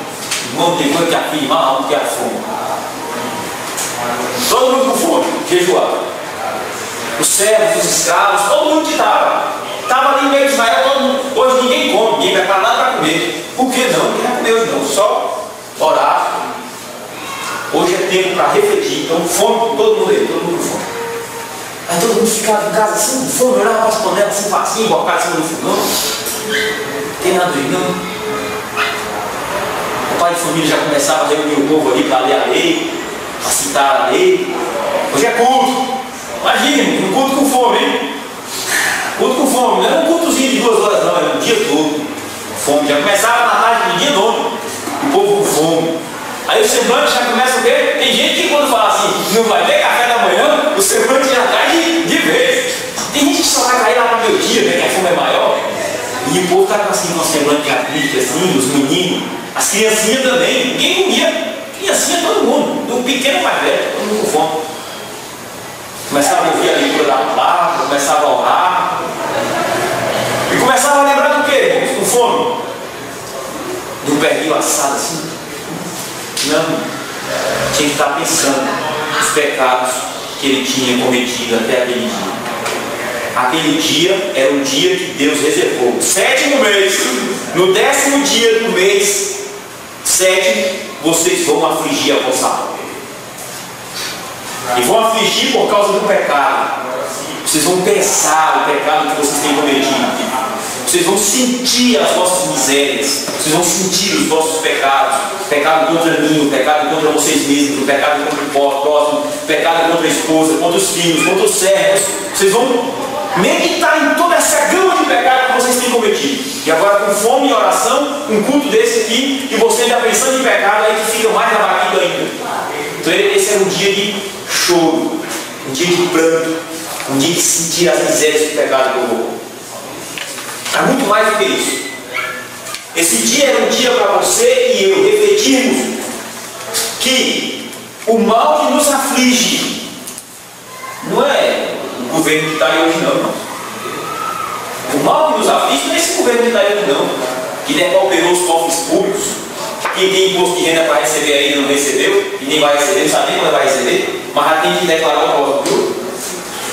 Irmão, tem coisa que aflige mais alma que a fome. Todo mundo com fome, jejuar. Os servos, os escravos, todo mundo que estava ali no meio de Israel, todo mundo. Hoje ninguém come, ninguém vai para nada para comer. Por que não? Não quer comer hoje não, só orar. Hoje é tempo para refletir, então fome, todo mundo aí, todo mundo com fome. Aí todo mundo ficava em casa assim, com fome, olhava para as panelas assim, facinho, bocado em cima do fogão. Não tem nada aí não. O pai de família já começava a reunir o povo ali para ler a lei, para citar a lei. Hoje é culto. Imagina, um culto com fome, hein? Culto com fome, não era um cultozinho de 2 horas não, era um dia todo. Fome, já começava na tarde do dia nono, o povo com fome. Aí o semblante já começa a ver, tem gente que quando fala assim, não vai ter café da manhã, o semblante já cai de vez. Tem gente que só vai cair lá para meio dia, né, que a fome é maior. E o povo está assim, com um semblante artístico assim, os meninos, as criancinhas também, ninguém comia. Criancinha todo mundo, do pequeno ao mais velho, todo mundo com fome. Começava a ouvir a leitura da palavra, começava a orar. E começava a lembrar do quê, irmãos? Com fome. Do pernil assado assim. Não. Tinha que estar pensando nos pecados que ele tinha cometido até aquele dia. Aquele dia era o dia que Deus reservou. 7º mês, no 10º dia do mês 7, vocês vão afligir a vossa alma. E vão afligir por causa do pecado. Vocês vão pensar o pecado que vocês têm cometido. Vocês vão sentir as vossas misérias. Vocês vão sentir os vossos pecados. Pecado contra mim, pecado contra vocês mesmos, pecado contra o próximo, pecado contra a esposa, contra os filhos, contra os servos. Vocês vão meditar em toda essa gama de pecado que vocês têm cometido. E agora com fome e oração, um culto desse aqui, e você ainda pensando em pecado, aí que fica mais abatido ainda. Então esse era um dia de choro, um dia de pranto, um dia de sentir as misérias que o pecado provocou. É muito mais do que isso. Esse dia era um dia para você e eu refletirmos que o mal que nos aflige não é o governo que está aí hoje não. O mal que nos aflige não é esse governo que está aí hoje não, que depauperou os cofres públicos. Quem tem imposto de renda para receber ainda não recebeu, e nem vai receber, não sabe nem quando vai receber, mas já tem que declarar o imposto, viu?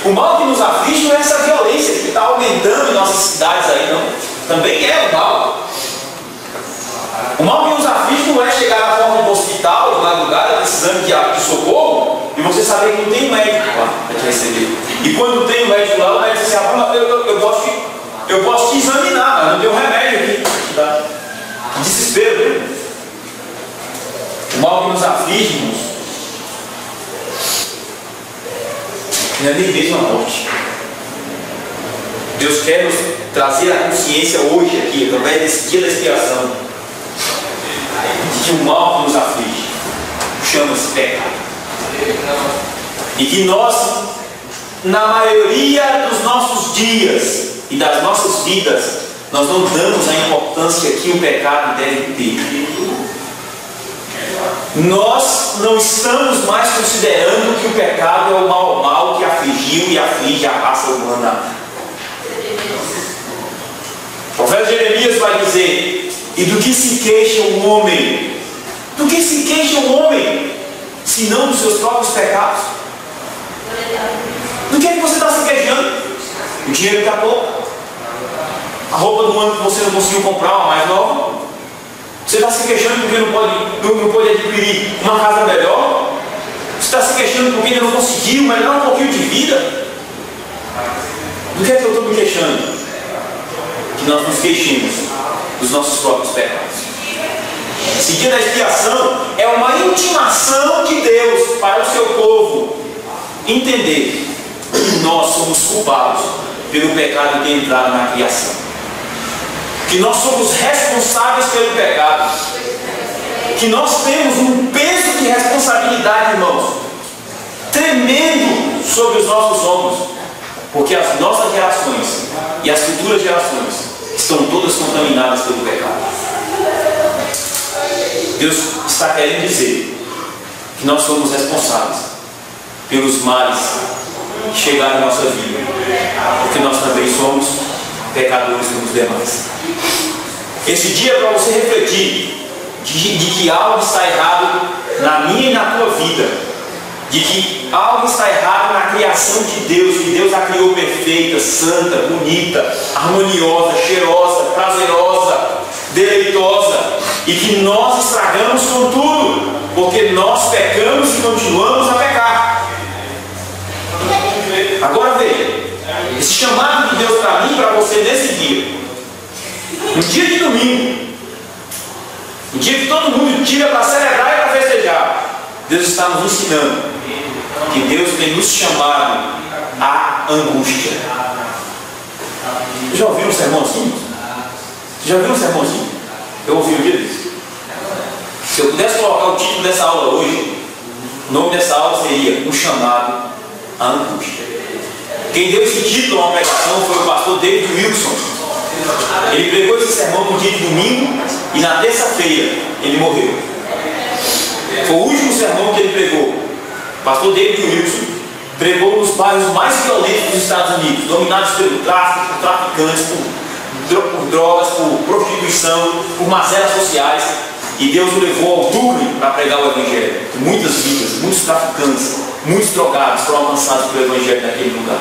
O mal que nos aflige não é essa violência que está aumentando em nossas cidades aí, não. Também é o mal. O mal que nos aflige não é chegar na porta do hospital, de madrugada, precisando de socorro, e você saber que não tem um médico lá para te receber. E quando tem um médico lá, o médico diz assim, eu posso te examinar, mas não tem um remédio aqui. Tá? Desespero, viu? O mal que nos aflige, irmãos, não é nem mesmo a morte. Deus quer nos trazer a consciência hoje aqui, através desse dia da expiação, de que o mal que nos aflige chama-se pecado. E que nós, na maioria dos nossos dias e das nossas vidas, nós não damos a importância que o pecado deve ter. Nós não estamos mais considerando que o pecado é o mal que afligiu e aflige a raça humana. O profeta Jeremias vai dizer: e do que se queixa o homem? Do que se queixa um homem, se não dos seus próprios pecados? Do que é que você está se queixando? O dinheiro está pouco. A roupa do ano que você não conseguiu comprar, uma mais nova. Você está se queixando porque não pode adquirir uma casa melhor? Você está se queixando porque ainda não conseguiu melhorar um pouquinho de vida? Do que é que eu estou me queixando? Que nós nos queixemos dos nossos próprios pecados. Esse dia da expiação é uma intimação de Deus para o seu povo entender que nós somos culpados pelo pecado que entrado na criação. Que nós somos responsáveis pelo pecado. Que nós temos um peso de responsabilidade, irmãos, tremendo sobre os nossos ombros. Porque as nossas gerações e as futuras gerações estão todas contaminadas pelo pecado. Deus está querendo dizer que nós somos responsáveis pelos males que chegaram em nossa vida, porque nós também somos pecadores como os demais. Esse dia é para você refletir de que algo está errado na minha e na tua vida, de que algo está errado na criação de Deus, que Deus a criou perfeita, santa, bonita, harmoniosa, cheirosa, prazerosa, deleitosa, e que nós estragamos com tudo, porque nós pecamos e continuamos a pecar. Agora veja, esse chamado de Deus para mim e para você nesse dia, no dia de domingo, no dia que todo mundo tira para celebrar e para festejar, Deus está nos ensinando que Deus tem nos chamado à angústia. Já ouviram um sermãozinho? Já ouviram um sermãozinho? Eu ouvi um dia disso. Se eu pudesse colocar o título dessa aula hoje, o nome dessa aula seria Um Chamado à Angústia. Quem deu esse título a uma pregação foi o pastor David Wilson. Ele pregou esse sermão no dia de domingo e na terça-feira ele morreu. Foi o último sermão que ele pregou. O pastor David Wilson pregou nos bairros mais violentos dos Estados Unidos, dominados pelo tráfico, por traficantes, por drogas, por prostituição, por mazelas sociais. E Deus o levou ao Brooklyn para pregar o Evangelho. Muitas vidas, muitos traficantes, muitos drogados foram alcançados pelo Evangelho naquele lugar.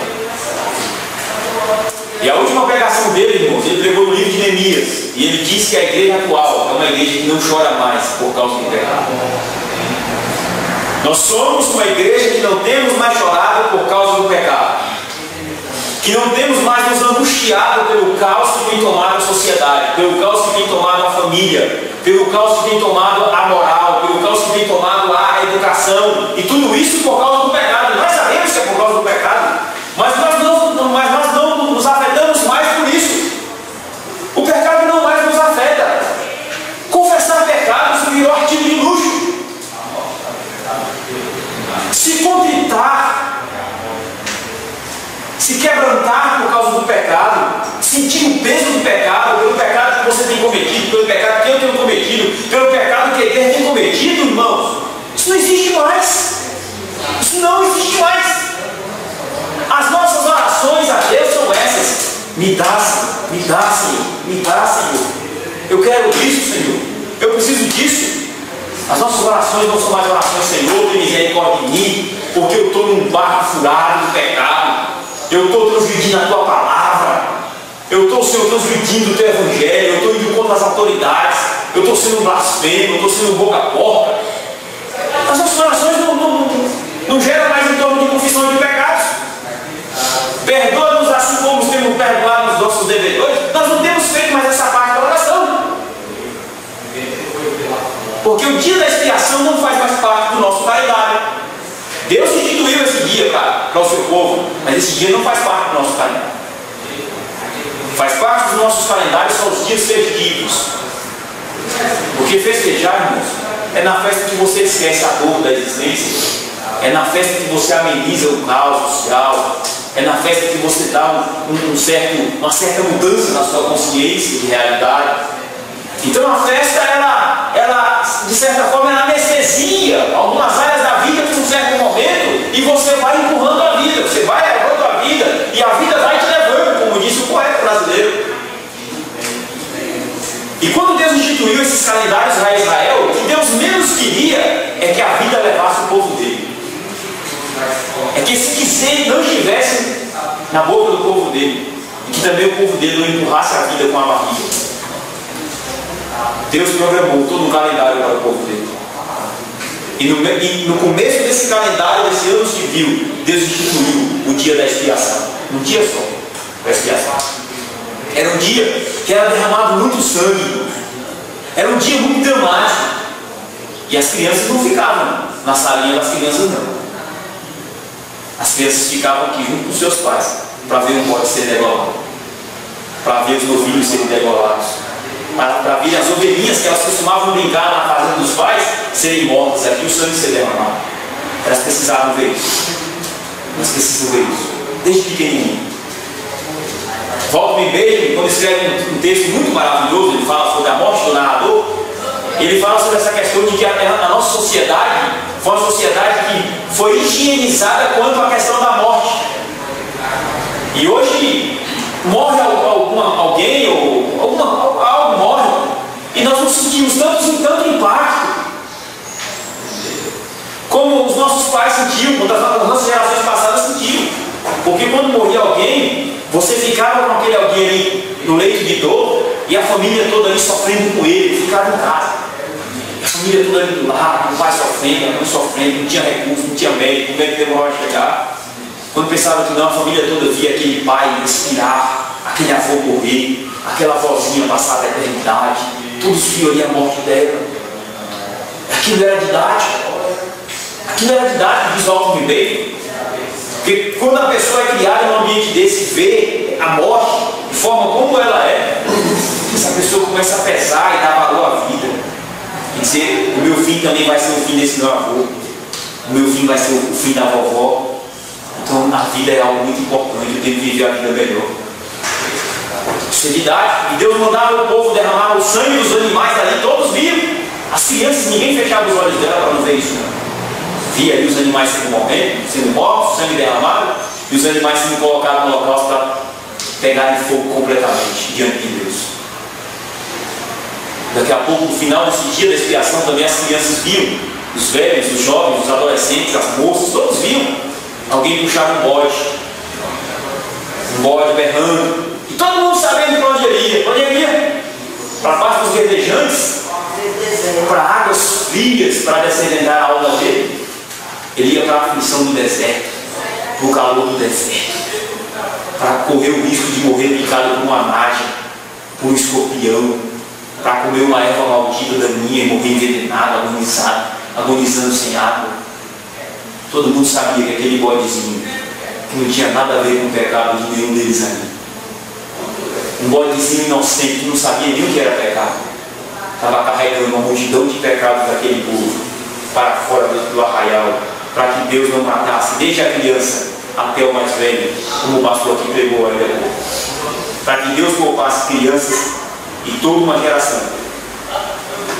E a última pregação dele, irmãos, ele pregou no livro de Neemias. E ele disse que a igreja atual é uma igreja que não chora mais por causa do pecado. Nós somos uma igreja que não temos mais chorado por causa do pecado. Que não temos mais nos angustiado pelo caos que tem tomado a sociedade, pelo caos que tem tomado a família, pelo caos que tem tomado a moral, pelo caos que tem tomado a educação, e tudo isso por causa do pecado. Nós sabemos que é por causa do pecado, mas nós não nos afetamos mais por isso. O pecado não mais nos afeta. Confessar pecados virou artigo de luxo. Se contritar, se quebrantar por causa do pecado, sentir o peso do pecado, pelo pecado que você tem cometido, pelo pecado que eu tenho cometido, pelo pecado que a igreja tem cometido, irmãos, isso não existe mais. Isso não existe mais. As nossas orações a Deus são essas: me dá, Senhor, me dá, Senhor, me dá, Senhor. Eu quero isso, Senhor. Eu preciso disso. As nossas orações não são mais orações: Senhor, tem misericórdia de mim, porque eu estou num barco furado do pecado. Eu estou transgredindo a tua palavra. Eu estou, Senhor, transgredindo o teu evangelho. Eu estou indo contra as autoridades. Eu estou sendo blasfemo. Eu estou sendo boca porca. As nossas orações não geram mais em torno de confissão de pecados. Perdoa-nos assim como temos perdoado os nossos devedores. Nós não temos feito mais essa parte da oração. Porque o dia da expiação não faz mais parte do nosso calendário. Deus instituiu esse dia para o seu povo, mas esse dia não faz parte do nosso calendário. Faz parte dos nossos calendários são os dias festivos. Porque festejar, irmãos, é na festa que você esquece a dor da existência, é na festa que você ameniza o caos social, é na festa que você dá uma certa mudança na sua consciência de realidade. Então a festa, ela de certa forma, ela anestesia algumas áreas da vida por um certo momento, e você vai empurrando a vida, você vai levando a vida, e a vida vai te levando, como disse o poeta brasileiro. E quando Deus instituiu esses calendários para Israel, que deu Deus menos queria é que a vida levasse o povo dele. É que se não estivesse na boca do povo dele, e que também o povo dele não empurrasse a vida com a barriga. Deus programou todo um calendário para o povo dele. E no começo desse calendário, desse ano civil, Deus instituiu o dia da expiação. Um dia só da expiação. Era um dia que era derramado muito sangue. Era um dia muito dramático. E as crianças não ficavam na salinha das crianças, não. As crianças ficavam aqui junto com os seus pais, para ver um bode ser degolado, para ver os novilhos serem degolados, para ver as ovelhinhas que elas costumavam brincar na fazenda dos pais serem mortas, aqui o sangue ser derramado. Elas precisavam ver isso. Elas precisam ver isso, desde pequenininho. Walter Benjamin, quando escreve um texto muito maravilhoso, ele fala sobre a morte do narrador. Ele fala sobre essa questão de que a nossa sociedade foi uma sociedade que foi higienizada quanto à questão da morte. E hoje morre alguém ou algo morre e nós nos sentimos tanto impacto como os nossos pais sentiam, quando as nossas gerações passadas sentiam. Porque quando morria alguém, você ficava com aquele alguém ali no leito de dor e a família toda ali sofrendo com ele, ficava em casa. A família toda ali do lado, o pai sofrendo, a mãe sofrendo, não tinha recurso, não tinha médico, o médico demorou a chegar. Quando pensava que não, a família toda via aquele pai respirar, aquele avô morrer, aquela avózinha passar da eternidade, todos viam ali a morte dela. Aquilo era didático. Aquilo era didático, diz Walter Benjamin. Porque quando a pessoa é criada num ambiente desse, vê a morte de forma como ela é, essa pessoa começa a pesar e dar valor à vida. E dizer, o meu fim também vai ser o fim desse meu avô. O meu fim vai ser o fim da vovó. Então a vida é algo muito importante, eu tenho que viver a vida melhor. Isso é didático. E Deus mandava o povo derramar o sangue dos animais ali, todos viam. As crianças, ninguém fechava os olhos dela para não ver isso, não. Via ali os animais sendo mortos, sangue derramado, e os animais sendo colocados no local para pegarem fogo completamente diante de Deus. Daqui a pouco, no final desse dia da expiação, também as crianças viam, os velhos, os jovens, os adolescentes, as moças, todos viam alguém puxar um bode berrando, e todo mundo sabendo para onde ele ia. Para onde ele ia? Para a parte dos verdejantes, para águas frias, para descedentar a alma dele. Ele ia para a aflição do deserto, para o calor do deserto, para correr o risco de morrer picado por uma naja, por um escorpião, para comer uma erva maldita daninha e morrer envenenado, agonizando sem água. Todo mundo sabia que aquele bodezinho, que não tinha nada a ver com o pecado de nenhum deles ali, um bodezinho inocente que não sabia nem o que era pecado, estava carregando uma multidão de pecados daquele povo para fora do arraial, para que Deus não matasse desde a criança até o mais velho, como o pastor aqui pregou ainda há pouco, para que Deus poupasse crianças e toda uma geração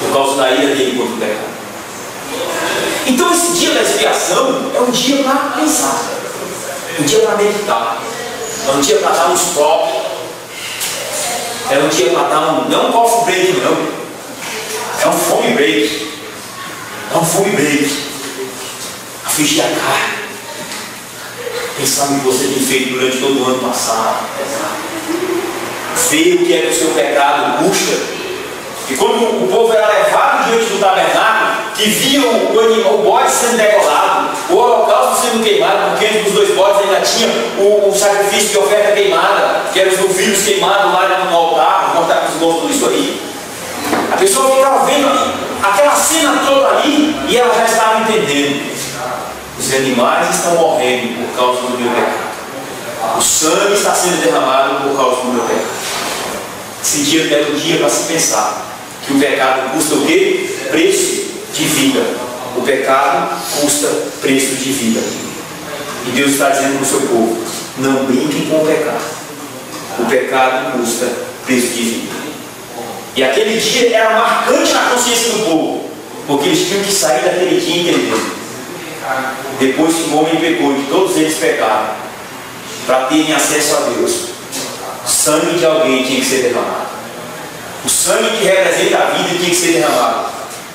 por causa da ira dele contra o pecado. Então esse dia da expiação é um dia para pensar, um dia para meditar, é um dia para dar um stop, é um dia para dar não é um coffee break não, é um fome break. É um fome break. Afligir a carne. Pensar no que você tem feito durante todo o ano passado. Ver o que é que o seu pecado custa. E quando o povo era levado diante do tabernáculo, que via o bode sendo degolado, o holocausto sendo queimado, porque entre os dois bodes ainda tinha o sacrifício de oferta queimada, que eram os novilhos queimados lá no altar, cortar com os gostos disso aí. A pessoa ficava vendo aquela cena toda ali e ela já estava entendendo. Os animais estão morrendo por causa do meu pecado. O sangue está sendo derramado por causa do meu pecado. Esse dia era o dia para se pensar que o pecado custa o quê? Preço de vida. O pecado custa preço de vida. E Deus está dizendo para o seu povo, não brinquem com o pecado. O pecado custa preço de vida. E aquele dia era marcante na consciência do povo, porque eles tinham que sair daquele dia entendendo. Depois que o homem pecou e que todos eles pecaram, para terem acesso a Deus, o sangue de alguém tinha que ser derramado. O sangue que representa a vida tinha que ser derramado.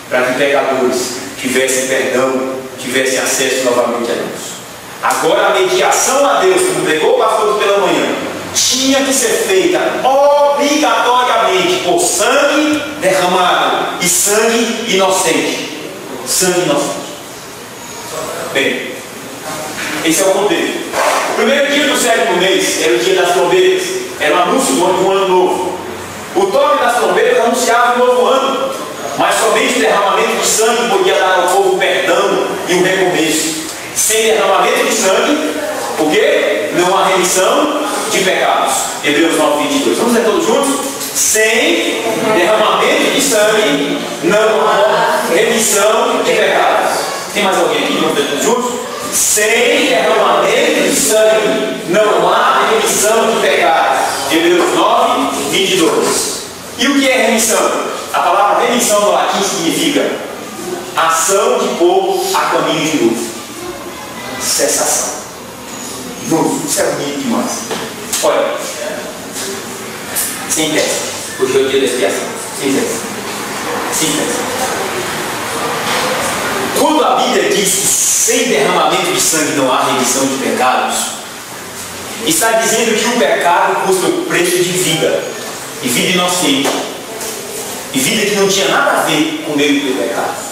para que pecadores tivessem perdão, tivessem acesso novamente a Deus. Agora a mediação a Deus, como pregou o pastor pela manhã, tinha que ser feita obrigatoriamente por sangue derramado e sangue inocente. Sangue inocente. Bem, esse é o contexto. O primeiro dia do 7º mês era o dia das trombetas, era o anúncio do ano novo. O toque das trombetas anunciava um novo ano, mas somente o derramamento de sangue podia dar ao povo perdão e um recomeço. Sem derramamento de sangue, o quê? Não há remissão de pecados. Hebreus 9:22. Vamos ler todos juntos? Sem derramamento de sangue, não há remissão de pecados. Tem mais alguém aqui? Vamos ler todos juntos? Sem derramamento de sangue, não há remissão de pecados. Hebreus 9:22. E o que é remissão? A palavra remissão no latim significa ação de pôr a caminho de novo. Cessação. Novo. Isso é bonito demais. Olha. Sem teste. Hoje é o dia da expiação. Sem teste. Sem teste. Quando a Bíblia diz que sem derramamento de sangue não há remissão de pecados, está dizendo que o pecado custa o preço de vida. E vida inocente. E vida que não tinha nada a ver com o meio do pecado.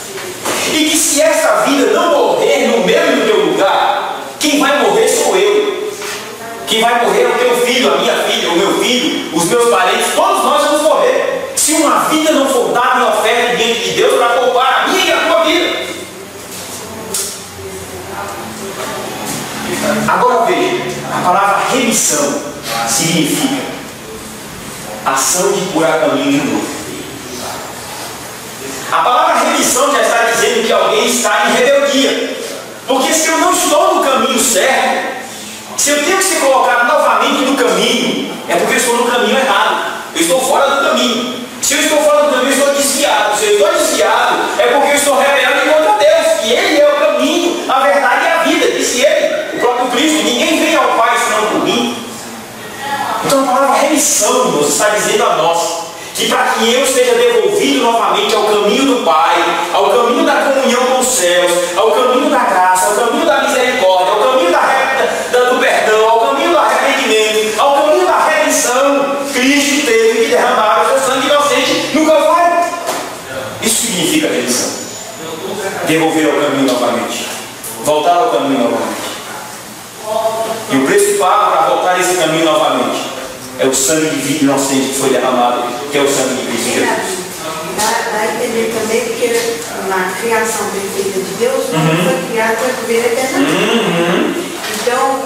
E que se essa vida não morrer no meu e no teu lugar, quem vai morrer sou eu. Quem vai morrer é o teu filho, a minha filha, o meu filho, os meus parentes, todos nós vamos morrer. Se uma vida não for dada em oferta diante de Deus para poupar a minha e a tua vida. Agora veja, a palavra remissão significa ação de pôr a caminho de novo. A palavra remissão já está dizendo que alguém está em rebeldia. Porque se eu não estou no caminho certo, se eu tenho que ser colocado novamente no caminho, é porque eu estou no caminho errado. Eu estou fora do caminho. Se eu estou fora do caminho, eu estou desviado. Se eu estou desviado, é porque eu estou rebelde contra Deus. E Ele é o caminho, a verdade e a vida. Disse Ele, o próprio Cristo. Ninguém vem ao Pai senão por mim. Então a palavra remissão, irmãos, está dizendo a nós que para que eu seja devolvido novamente ao caminho do Pai, ao caminho da comunhão com os céus, ao caminho da graça, ao caminho da misericórdia, ao caminho do perdão, ao caminho do arrependimento, ao caminho da redenção, Cristo teve que derramar o seu sangue inocente no Calvário. Isso significa redenção. Devolver ao caminho novamente. Voltar ao caminho novamente. E o preço pago para voltar a esse caminho novamente é o sangue de vida inocente que foi derramado, que é o sangue de Cristo Jesus. Dá a entender também que na criação perfeita de Deus, o homem foi criado para viver eternamente. Então,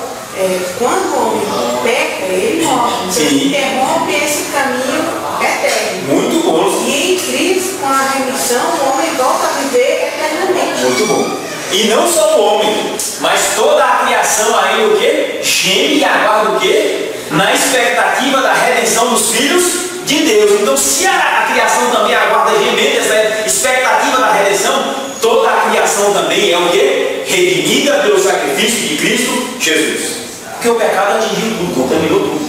quando o homem peca, ele morre. Então, ele interrompe esse caminho eterno. Muito bom. E em Cristo, com a remissão, o homem volta a viver eternamente. Muito bom. E não só o homem, mas toda a criação ainda o quê? Geme e aguarda o quê? Na expectativa da redenção dos filhos de Deus. Então, se a criação também aguarda gemendo essa expectativa da redenção, toda a criação também é o quê? Redimida pelo sacrifício de Cristo Jesus. Porque o pecado atingiu tudo, contaminou tudo.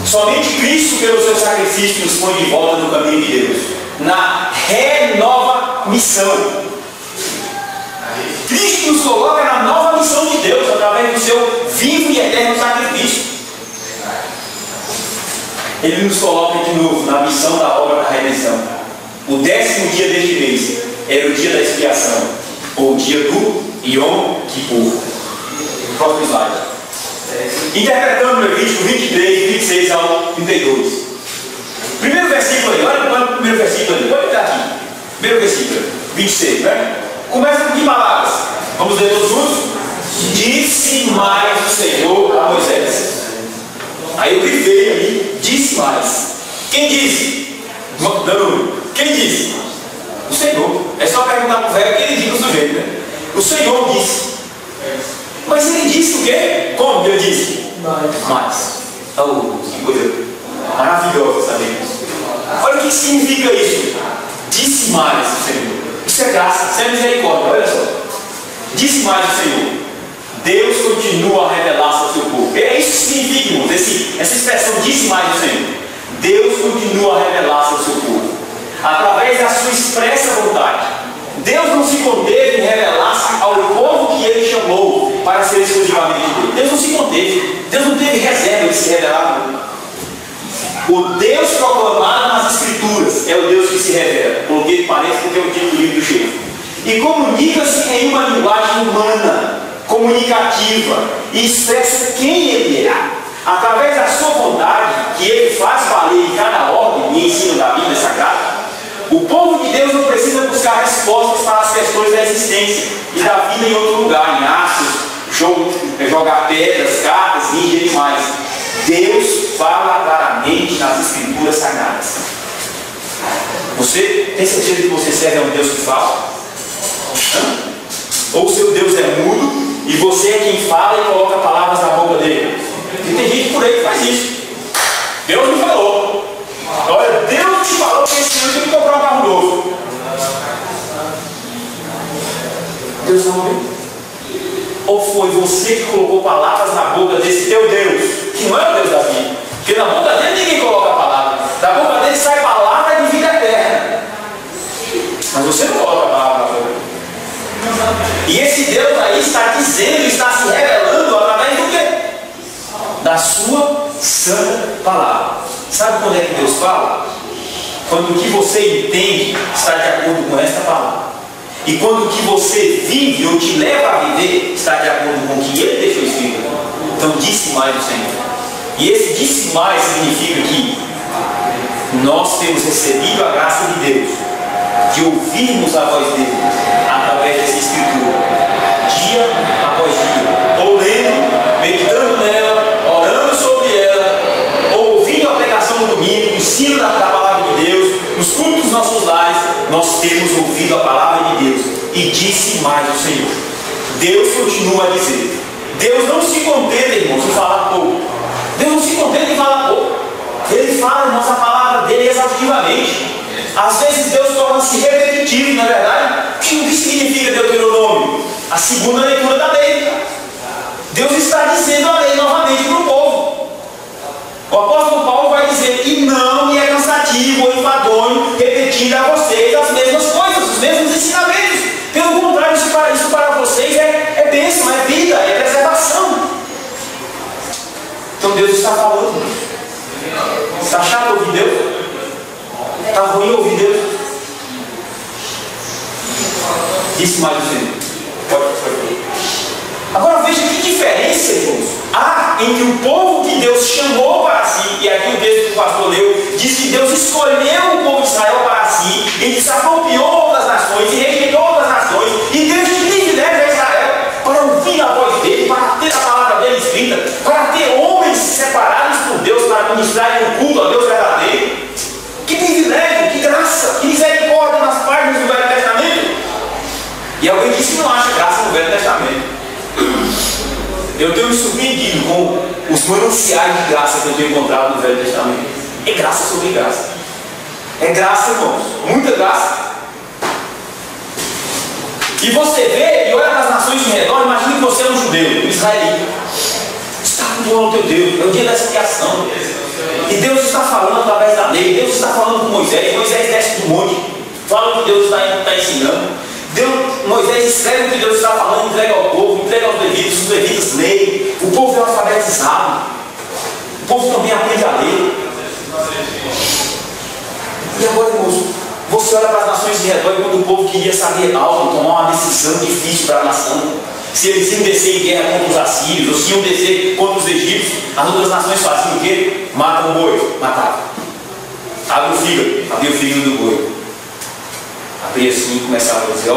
Somente Cristo, pelo seu sacrifício, nos põe de volta no caminho de Deus, na renova missão. Cristo nos coloca na nova missão de Deus através do seu vivo e eterno sacrifício. Ele nos coloca de novo na missão da obra da redenção. O 10º dia deste mês era o dia da expiação, ou o dia do Yom Kippur. Próximo slide. Interpretando Levítico 23, 26 ao 32. Primeiro versículo aí, olha para o primeiro versículo aí, pode estar aqui. Primeiro versículo, 26, né? Começa com que palavras? Vamos ler todos juntos? Disse mais o Senhor a Moisés. Aí eu grifei ali, disse mais. Quem disse? Não. Quem disse? O Senhor. É só perguntar para o velho que ele diz o sujeito, né? O Senhor disse. Mas ele disse o quê? Como ele disse? Mais. Oh, que coisa maravilhosa, sabemos. Olha o que significa isso. Disse mais o Senhor. Isso é graça, isso é misericórdia, olha só. Disse mais o Senhor. Deus continua a revelar-se ao seu povo. É isso que significa, irmãos, essa expressão disse mais o Senhor. Deus continua a revelar-se ao seu povo. através da sua expressa vontade. Deus não se conteve em revelar-se ao povo que Ele chamou para ser exclusivamente dele. Deus não se conteve. Deus não teve reserva de se revelar. O Deus proclamado nas Escrituras é o Deus que se revela. Coloquei de parênteses porque é o título do livro do Chico. E comunica-se em uma linguagem humana, comunicativa, e expressa quem Ele é. Através da sua vontade, que Ele faz valer em cada ordem e ensino da Bíblia Sagrada, o povo de Deus não precisa buscar respostas para as questões da existência e da vida em outro lugar, em astros, jogar pedras, cartas, ninjas e demais. Deus fala claramente nas Escrituras Sagradas. Você tem certeza que você serve a um Deus que fala? Ou o seu Deus é mudo e você é quem fala e coloca palavras na boca dele? E tem gente por aí que faz isso. Deus me falou. Olha, Deus te falou que esse ano tem que comprar um carro novo. Deus não viu? Ou foi você que colocou palavras na boca desse teu Deus, que não é o Deus da Bíblia? Porque na boca dele ninguém coloca a palavra. Da boca dele sai palavra de vida eterna. Mas você não coloca a palavra na boca. E esse Deus aí está dizendo, está se revelando através do quê? Da sua santa palavra. Sabe quando é que Deus fala? Quando o que você entende está de acordo com esta palavra. E quando o que você vive ou te leva a viver está de acordo com o que Ele deixou escrito. Então disse mais o Senhor. E esse disse mais significa que nós temos recebido a graça de Deus de ouvirmos a voz dele através dessa escritura, dia após dia, ou lendo, meditando nela, orando sobre ela, ou ouvindo a pregação no domingo, o ensino da palavra de Deus, nos cultos dos nossos lares. Nós temos ouvido a palavra de Deus. E disse mais o Senhor. Deus continua a dizer. Deus não se contenta, irmãos, em falar pouco. Deus não se contenta em falar pouco. Ele fala, irmãos, a palavra dele exaustivamente. Às vezes Deus torna-se repetitivo, não é verdade? O que significa Deuteronômio? A segunda leitura da lei. Deus está dizendo a lei novamente para o povo. O apóstolo Paulo vai dizer que não me é cansativo ou enfadonho repetir a vocês as mesmas coisas, os mesmos ensinamentos. Pelo contrário, isso para vocês é bênção, é vida, é preservação. Então Deus está falando. Está chato ouvir Deus? Está ruim ouvir Deus? Disse mais o Senhor. Pode. Agora veja que diferença, irmãos, há entre o povo que Deus chamou para si, e aqui o texto que o pastor leu diz que Deus escolheu o povo de Israel para si, ele se apropriou das nações e rejeitou outras nações, e Deus privilegia a Israel para ouvir a voz dele, para ter a palavra dele escrita, para ter homens separados por Deus para ministrarem o culto a Deus verdadeiro. Que privilégio, que graça, que misericórdia nas páginas do Velho Testamento. E alguém disse que não acha graça no Velho Testamento. Eu tenho me surpreendido com os mananciais de graça que eu tenho encontrado no Velho Testamento. É graça sobre graça. É graça, irmãos. Muita graça. E você vê e olha para as nações de redor, imagina que você é um judeu, um israelita. Está com o teu Deus, é o dia da expiação. E Deus está falando através da lei. Deus está falando com Moisés. Moisés desce do monte, fala o que Deus está ensinando. Moisés escreve o que Deus está falando, entrega ao povo, entrega aos levitas, os levitas leem, o povo é alfabetizado, o povo também aprende a ler. E agora, irmãos, você olha para as nações de redor e quando o povo queria saber algo, tomar uma decisão difícil para a nação, se eles iam descer em guerra contra os assírios, ou se iam descer contra os egípcios, as outras nações faziam o quê? Matam o boi, matavam. Abre o fígado, abria o fígado do boi. Abria assim e começava a dizer,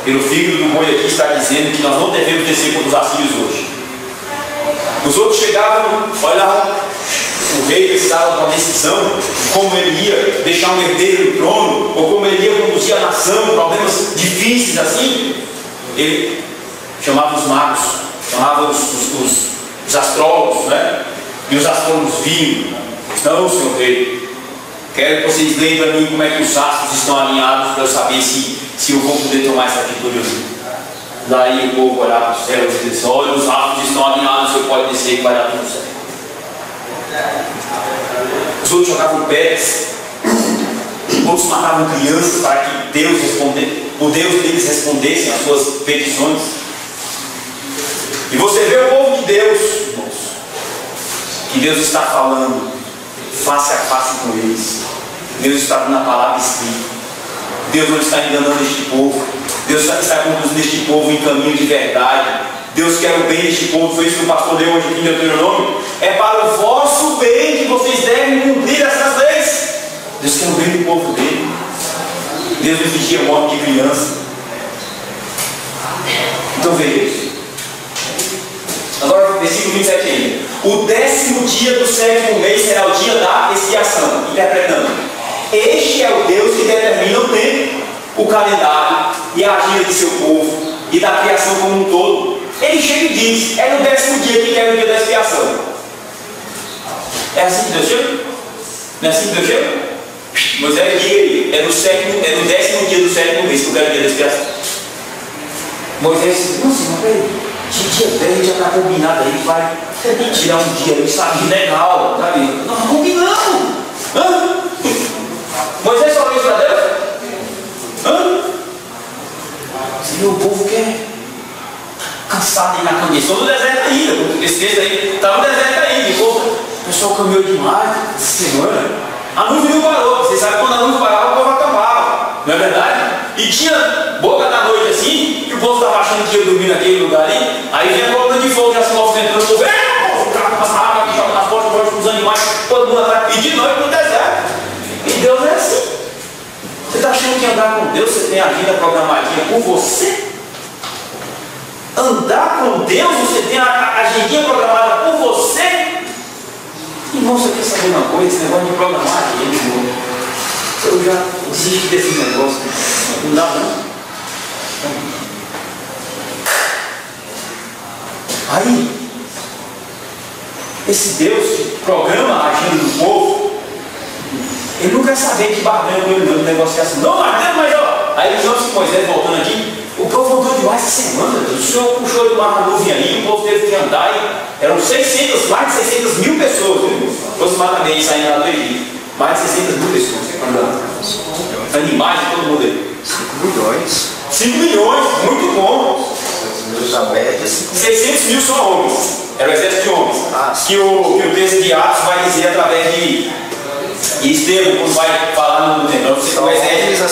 pelo fígado do boi aqui está dizendo que nós não devemos descer contra os assírios hoje. Os outros chegavam, olhavam, o rei precisava de uma decisão, como ele ia deixar um herdeiro no trono, ou como ele ia conduzir a nação, problemas difíceis assim. Ele chamava os magos, chamava os astrólogos, né? E os astrólogos viam, não, senhor rei, quero que vocês leiam para mim como é que os astros estão alinhados para eu saber se eu vou poder tomar essa atitude ou não. Daí o povo olhava para o céu e dizia, olha, os astros estão alinhados, você pode descer que vai dar tudo certo. Os outros jogavam pedras. Outros matavam crianças para que o Deus deles respondesse às suas petições. E você vê o povo de Deus, irmãos, que Deus está falando face a face com eles. Deus está dando a palavra escrita. Deus não está enganando este povo. Deus está conduzindo este povo em caminho de verdade. Deus quer o bem deste povo. Foi isso que o pastor leu hoje aqui em Deuteronômio. É para o vosso bem que vocês devem cumprir essas leis. Deus quer o bem do povo dele. Deus não exigia a morte de criança. Então veja isso. Agora, versículo 27 ainda. O 10º dia do 7º mês será o dia da expiação. Interpretando. Este é o Deus que determina o tempo, o calendário e a agenda de seu povo e da criação como um todo. Ele chega e diz: é no 10º dia que quer o dia da expiação. É assim que Deus chega? Não é assim que Deus chega? Moisés, diga aí: é no 10º dia do 7º mês que eu quero o dia da expiação. Moisés disse: não, senhor, peraí. Dia 10 já está combinado aí, vai tirar um dia aí, sabe, legal, sabe? Nós combinamos. Hã? Moisés falou isso para Deus? Hã? Senhor, o povo quer cansado de ir na caminhada. Estou no deserto ainda. Esse texto aí estava no deserto ainda. O pessoal caminhou demais. Senhor, a nuvem não parou. Vocês sabem que quando a nuvem parava, o povo acampava. Não é verdade? E tinha boca da noite assim, que o povo estava achando que ia dormir naquele lugar ali. Aí vinha a coluna de fogo já se movimentando. O povo, o carro passa água aqui, joga nas portas, joga com os animais, todo mundo atrás. E de noite no deserto. E Deus é assim. Você está achando que andar com Deus, você tem a vida programadinha por você? Andar com Deus, você tem a agendinha programada por você? Irmão, você quer saber uma coisa? Esse negócio de programar aqui, irmão, eu já desisto desse negócio. Não dá não. Aí, esse Deus que programa a agenda do povo, ele não quer saber que barganha com ele não, de negociação. Não, mas ó. Aí os outros Moisés voltando aqui, o povo andou demais essa semana. O Senhor puxou de uma nuvem aí, o povo teve que andar e eram mais de 600 mil pessoas, aproximadamente, saindo lá do Egito. Mais de 600 mil pessoas andando. Animais de todo mundo aí. 5 milhões. 5 milhões, muito bom. 600 mil são homens. Era o exército de homens. Que o texto de Atos vai dizer através de Estevão, quando vai falar no tempo. Só o exército.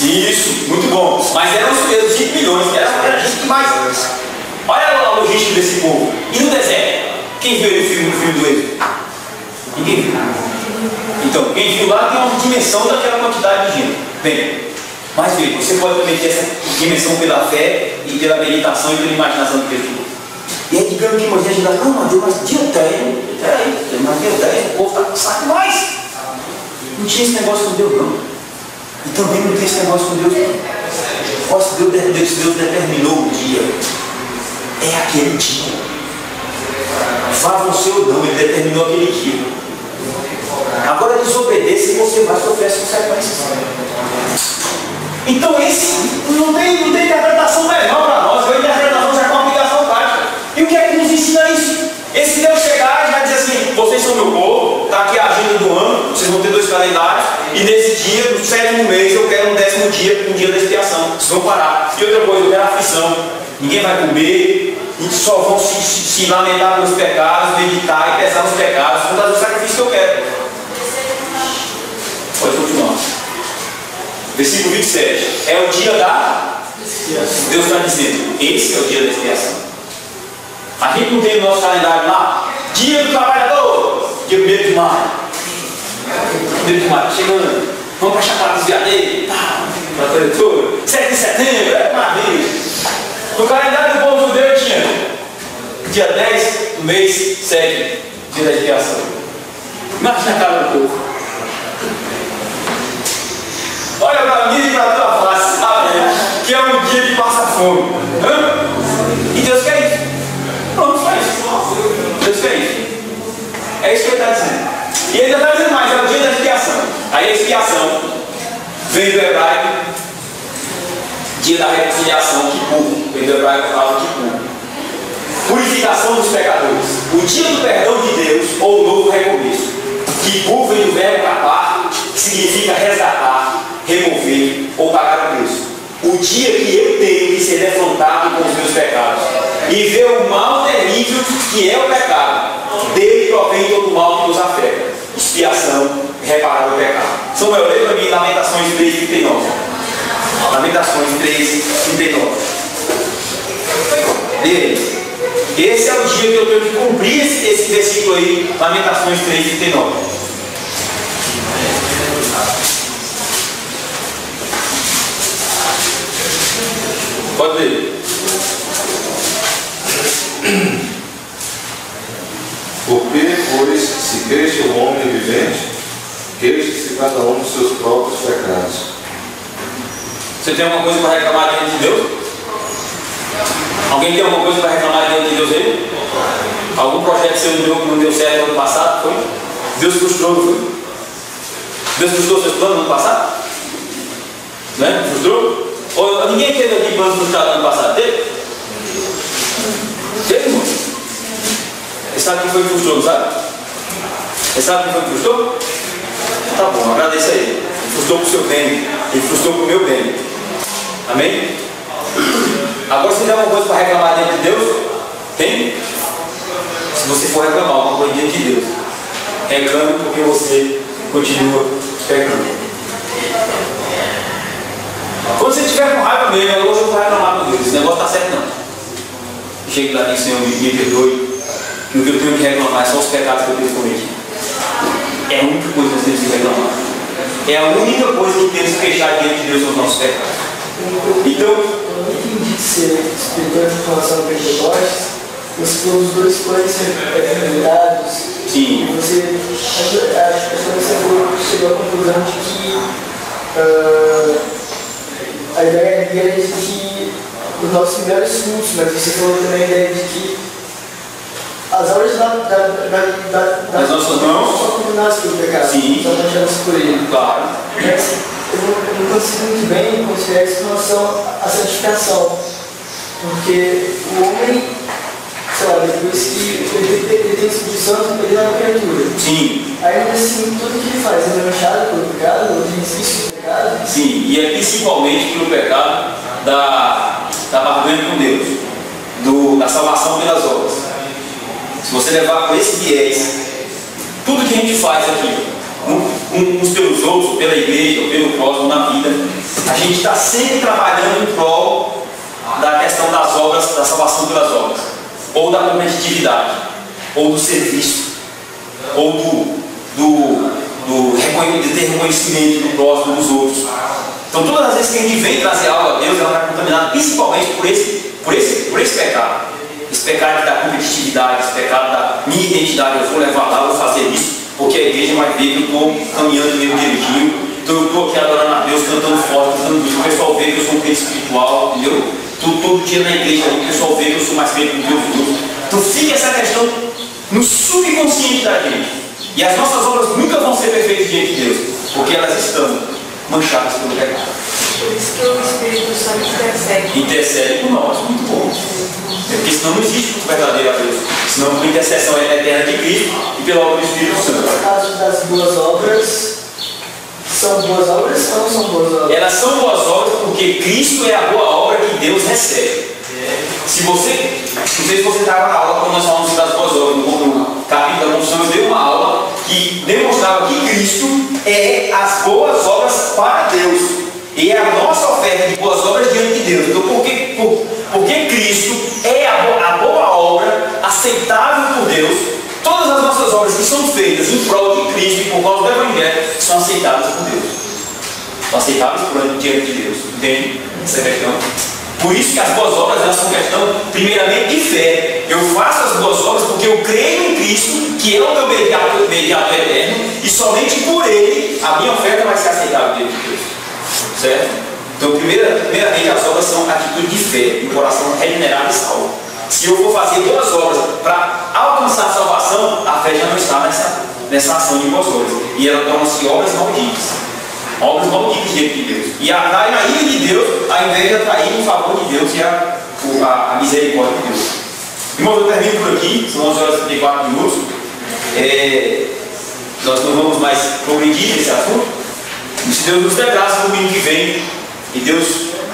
Isso, muito bom. Mas eram os 5 milhões. Era gente demais. Olha a logística desse povo. E no deserto? Quem viu no filme do Êxodo? Ninguém viu. Então, quem viu lá tem uma dimensão daquela quantidade de gente. Bem, mas veja, você pode também ter essa dimensão pela fé e pela meditação e pela imaginação do perfil. E aí, digamos que Moisés diz: não, mas dia 10, peraí, mas dia 10, o povo está com saco mais. Não tinha esse negócio com Deus, não. E também não tem esse negócio com Deus, não. Ó, se Deus determinou o dia, é aquele dia. Vá você ou não, ele determinou aquele dia. Agora desobedeça e você vai sofrer as consequências. Então esse não tem interpretação melhor para nós. A interpretação já é uma aplicação prática. E o que é que nos ensina isso? Esse Deus chegar e vai dizer assim: vocês são meu povo, está aqui a agenda do ano, vocês vão ter 2 calendários, e nesse dia, no 7º mês, eu quero um 10º dia, um dia da expiação. Vocês vão parar. E outra coisa, eu quero aflição. Ninguém vai comer, e só vão se lamentar pelos pecados, meditar e pesar os pecados. Vão fazer o sacrifício que eu quero. Pode continuar. Versículo 27. É o dia da expiação. Deus está dizendo: esse é o dia da expiação. A gente não tem no nosso calendário lá dia do trabalhador, dia 1º de maio. 1º de maio, chegando. Vamos para a Chapada dos Veadeiros. Para a prefeitura. 7 de setembro, é maravilha. No calendário do povo judeu tinha dia 10 do mês 7, dia da expiação. Imagina a cara do povo. Olha para mim e para a tua face, sabe? Que é um dia que passa fome. E Deus quer isso. Pronto, só isso. Deus quer isso. É isso que ele está dizendo. E ele ainda está dizendo mais: é o dia da expiação. Aí a expiação vem do hebraico, dia da reconciliação, Kippur. Vem do hebraico, fala Kippur. Purificação dos pecadores. O dia do perdão de Deus ou o novo recomeço. Kippur vem do verbo kapar, significa resgatar, remover ou pagar o preço. O dia que eu tenho que ser defrontado com os meus pecados e ver o mal terrível que é o pecado, dele provém todo o mal que nos afeta. Expiação, reparar o pecado. Samuel, lê para mim Lamentações 3:39. Lamentações 3:39. Lê. Esse é o dia que eu tenho que cumprir esse versículo aí, Lamentações 3:39. Pode ler. Porque, pois, se queixa o homem vivente, queixa-se cada um dos seus próprios pecados. Você tem alguma coisa para reclamar diante de Deus? Alguém tem alguma coisa para reclamar diante de Deus aí? Algum projeto seu que não deu certo no ano passado? Foi? Deus frustrou, não foi? Deus frustrou seus planos no ano passado? Né? Frustrou? Ou ninguém teve aqui planos frustrados no ano passado? Teve? Teve, irmão? Você sabe quem foi que frustrou, não sabe? Você sabe quem foi que frustrou? Tá bom, agradeça aí. Ele frustrou para o seu bem, ele frustrou para o meu bem. Amém? Agora, se tem alguma coisa para reclamar diante de Deus? Tem? Se você for reclamar alguma coisa diante de Deus, reclame porque você continua pecando. Quando você estiver com raiva mesmo, hoje eu vou reclamar com Deus. Esse negócio está certo, não. Chegue lá e diz: Senhor, me perdoe. E o que eu tenho que reclamar são os pecados que eu tenho cometido. É a única coisa que nós temos que reclamar. É a única coisa que temos que fechar diante de Deus nos nossos pecados. Então, eu não entendi que você explicou em relação ao Pentecostes. Você falou os dois planos ligados. sim. E você, acho que você chegou à conclusão de que a ideia é de que os nossos melhores frutos, mas você falou também a ideia de que as obras das nossas mãos são condenadas pelo pecado. Sim. São manchadas por ele. Claro. Mas eu não consigo muito bem considerar isso em relação à santificação. Porque o homem, sei lá, depois que ele tem Espírito Santo, ele não é uma criatura. Sim. Ainda assim, tudo que ele faz é manchado pelo pecado, ou tem resquício do pecado. Sim, e é principalmente pelo pecado da barganha com Deus, da salvação pelas obras. Se você levar com esse viés, tudo que a gente faz aqui, uns pelos outros, pela igreja, ou pelo próximo na vida, a gente está sempre trabalhando em prol da questão das obras, da salvação pelas obras, ou da competitividade, ou do serviço, ou de ter reconhecimento do próximo dos outros. Então, todas as vezes que a gente vem trazer algo a Deus, ela está contaminada principalmente por esse pecado. Esse pecado da competitividade, esse pecado da minha identidade. Eu vou levar lá, vou fazer isso, porque a igreja vai ver que eu estou caminhando meio direitinho. Então, eu estou aqui adorando a Deus, cantando forte, cantando muito. O pessoal vê que eu sou um crente espiritual, entendeu? Todo dia na igreja, o pessoal vê que eu sou mais feito do que os outros. Então, fica essa questão no subconsciente da gente. E as nossas obras nunca vão ser perfeitas diante de Deus, porque elas estão manchadas pelo pecado. Por isso que o Espírito Santo intercede. Intercede por nós, muito bom. Porque senão não existe o verdadeiro a Deus. Senão a intercessão é eterna de Cristo e pela obra do Espírito Santo. No caso das boas obras, são boas obras ou não são boas obras? Elas são boas obras porque Cristo é a boa obra que Deus recebe. Se você, não sei se você estava na aula quando nós falamos das boas obras, no capítulo da Confissão, eu dei uma aula que demonstrava que Cristo é as boas obras para Deus. E é a nossa oferta de boas obras diante de Deus. Então, porque Cristo é a boa obra aceitável por Deus, todas as nossas obras que são feitas em prol de Cristo e por causa do Evangelho são aceitadas por Deus. São aceitáveis diante de Deus. Entende? Essa é a questão. Por isso que as boas obras elas são questão, primeiramente, de fé. Eu faço as boas obras porque eu creio em Cristo, que é o meu mediador eterno, e somente por Ele a minha oferta vai ser aceitável diante de Deus. Certo? Então, primeiramente, as obras são atitude de fé, um coração regenerado e salvo. Se eu for fazer boas obras para alcançar a salvação, a fé já não está nessa ação de boas obras. E ela torna-se obras malditas. Obras malditas diante de Deus. E atrai a ira de Deus, ao invés de atrair o favor de Deus e a misericórdia de Deus. Irmãos, eu termino por aqui, são 11 horas e 34 minutos. Nós não vamos mais progredir nesse assunto. E se Deus nos der graça no domingo que vem, e Deus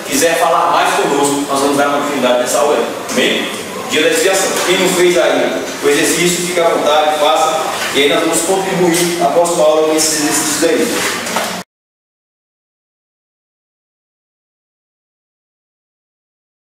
quiser falar mais conosco, nós vamos dar continuidade nessa aula. Amém? Dia da expiação. Quem não fez aí o exercício, fica à vontade, faça. E aí nós vamos contribuir após a aula com esses exercícios aí.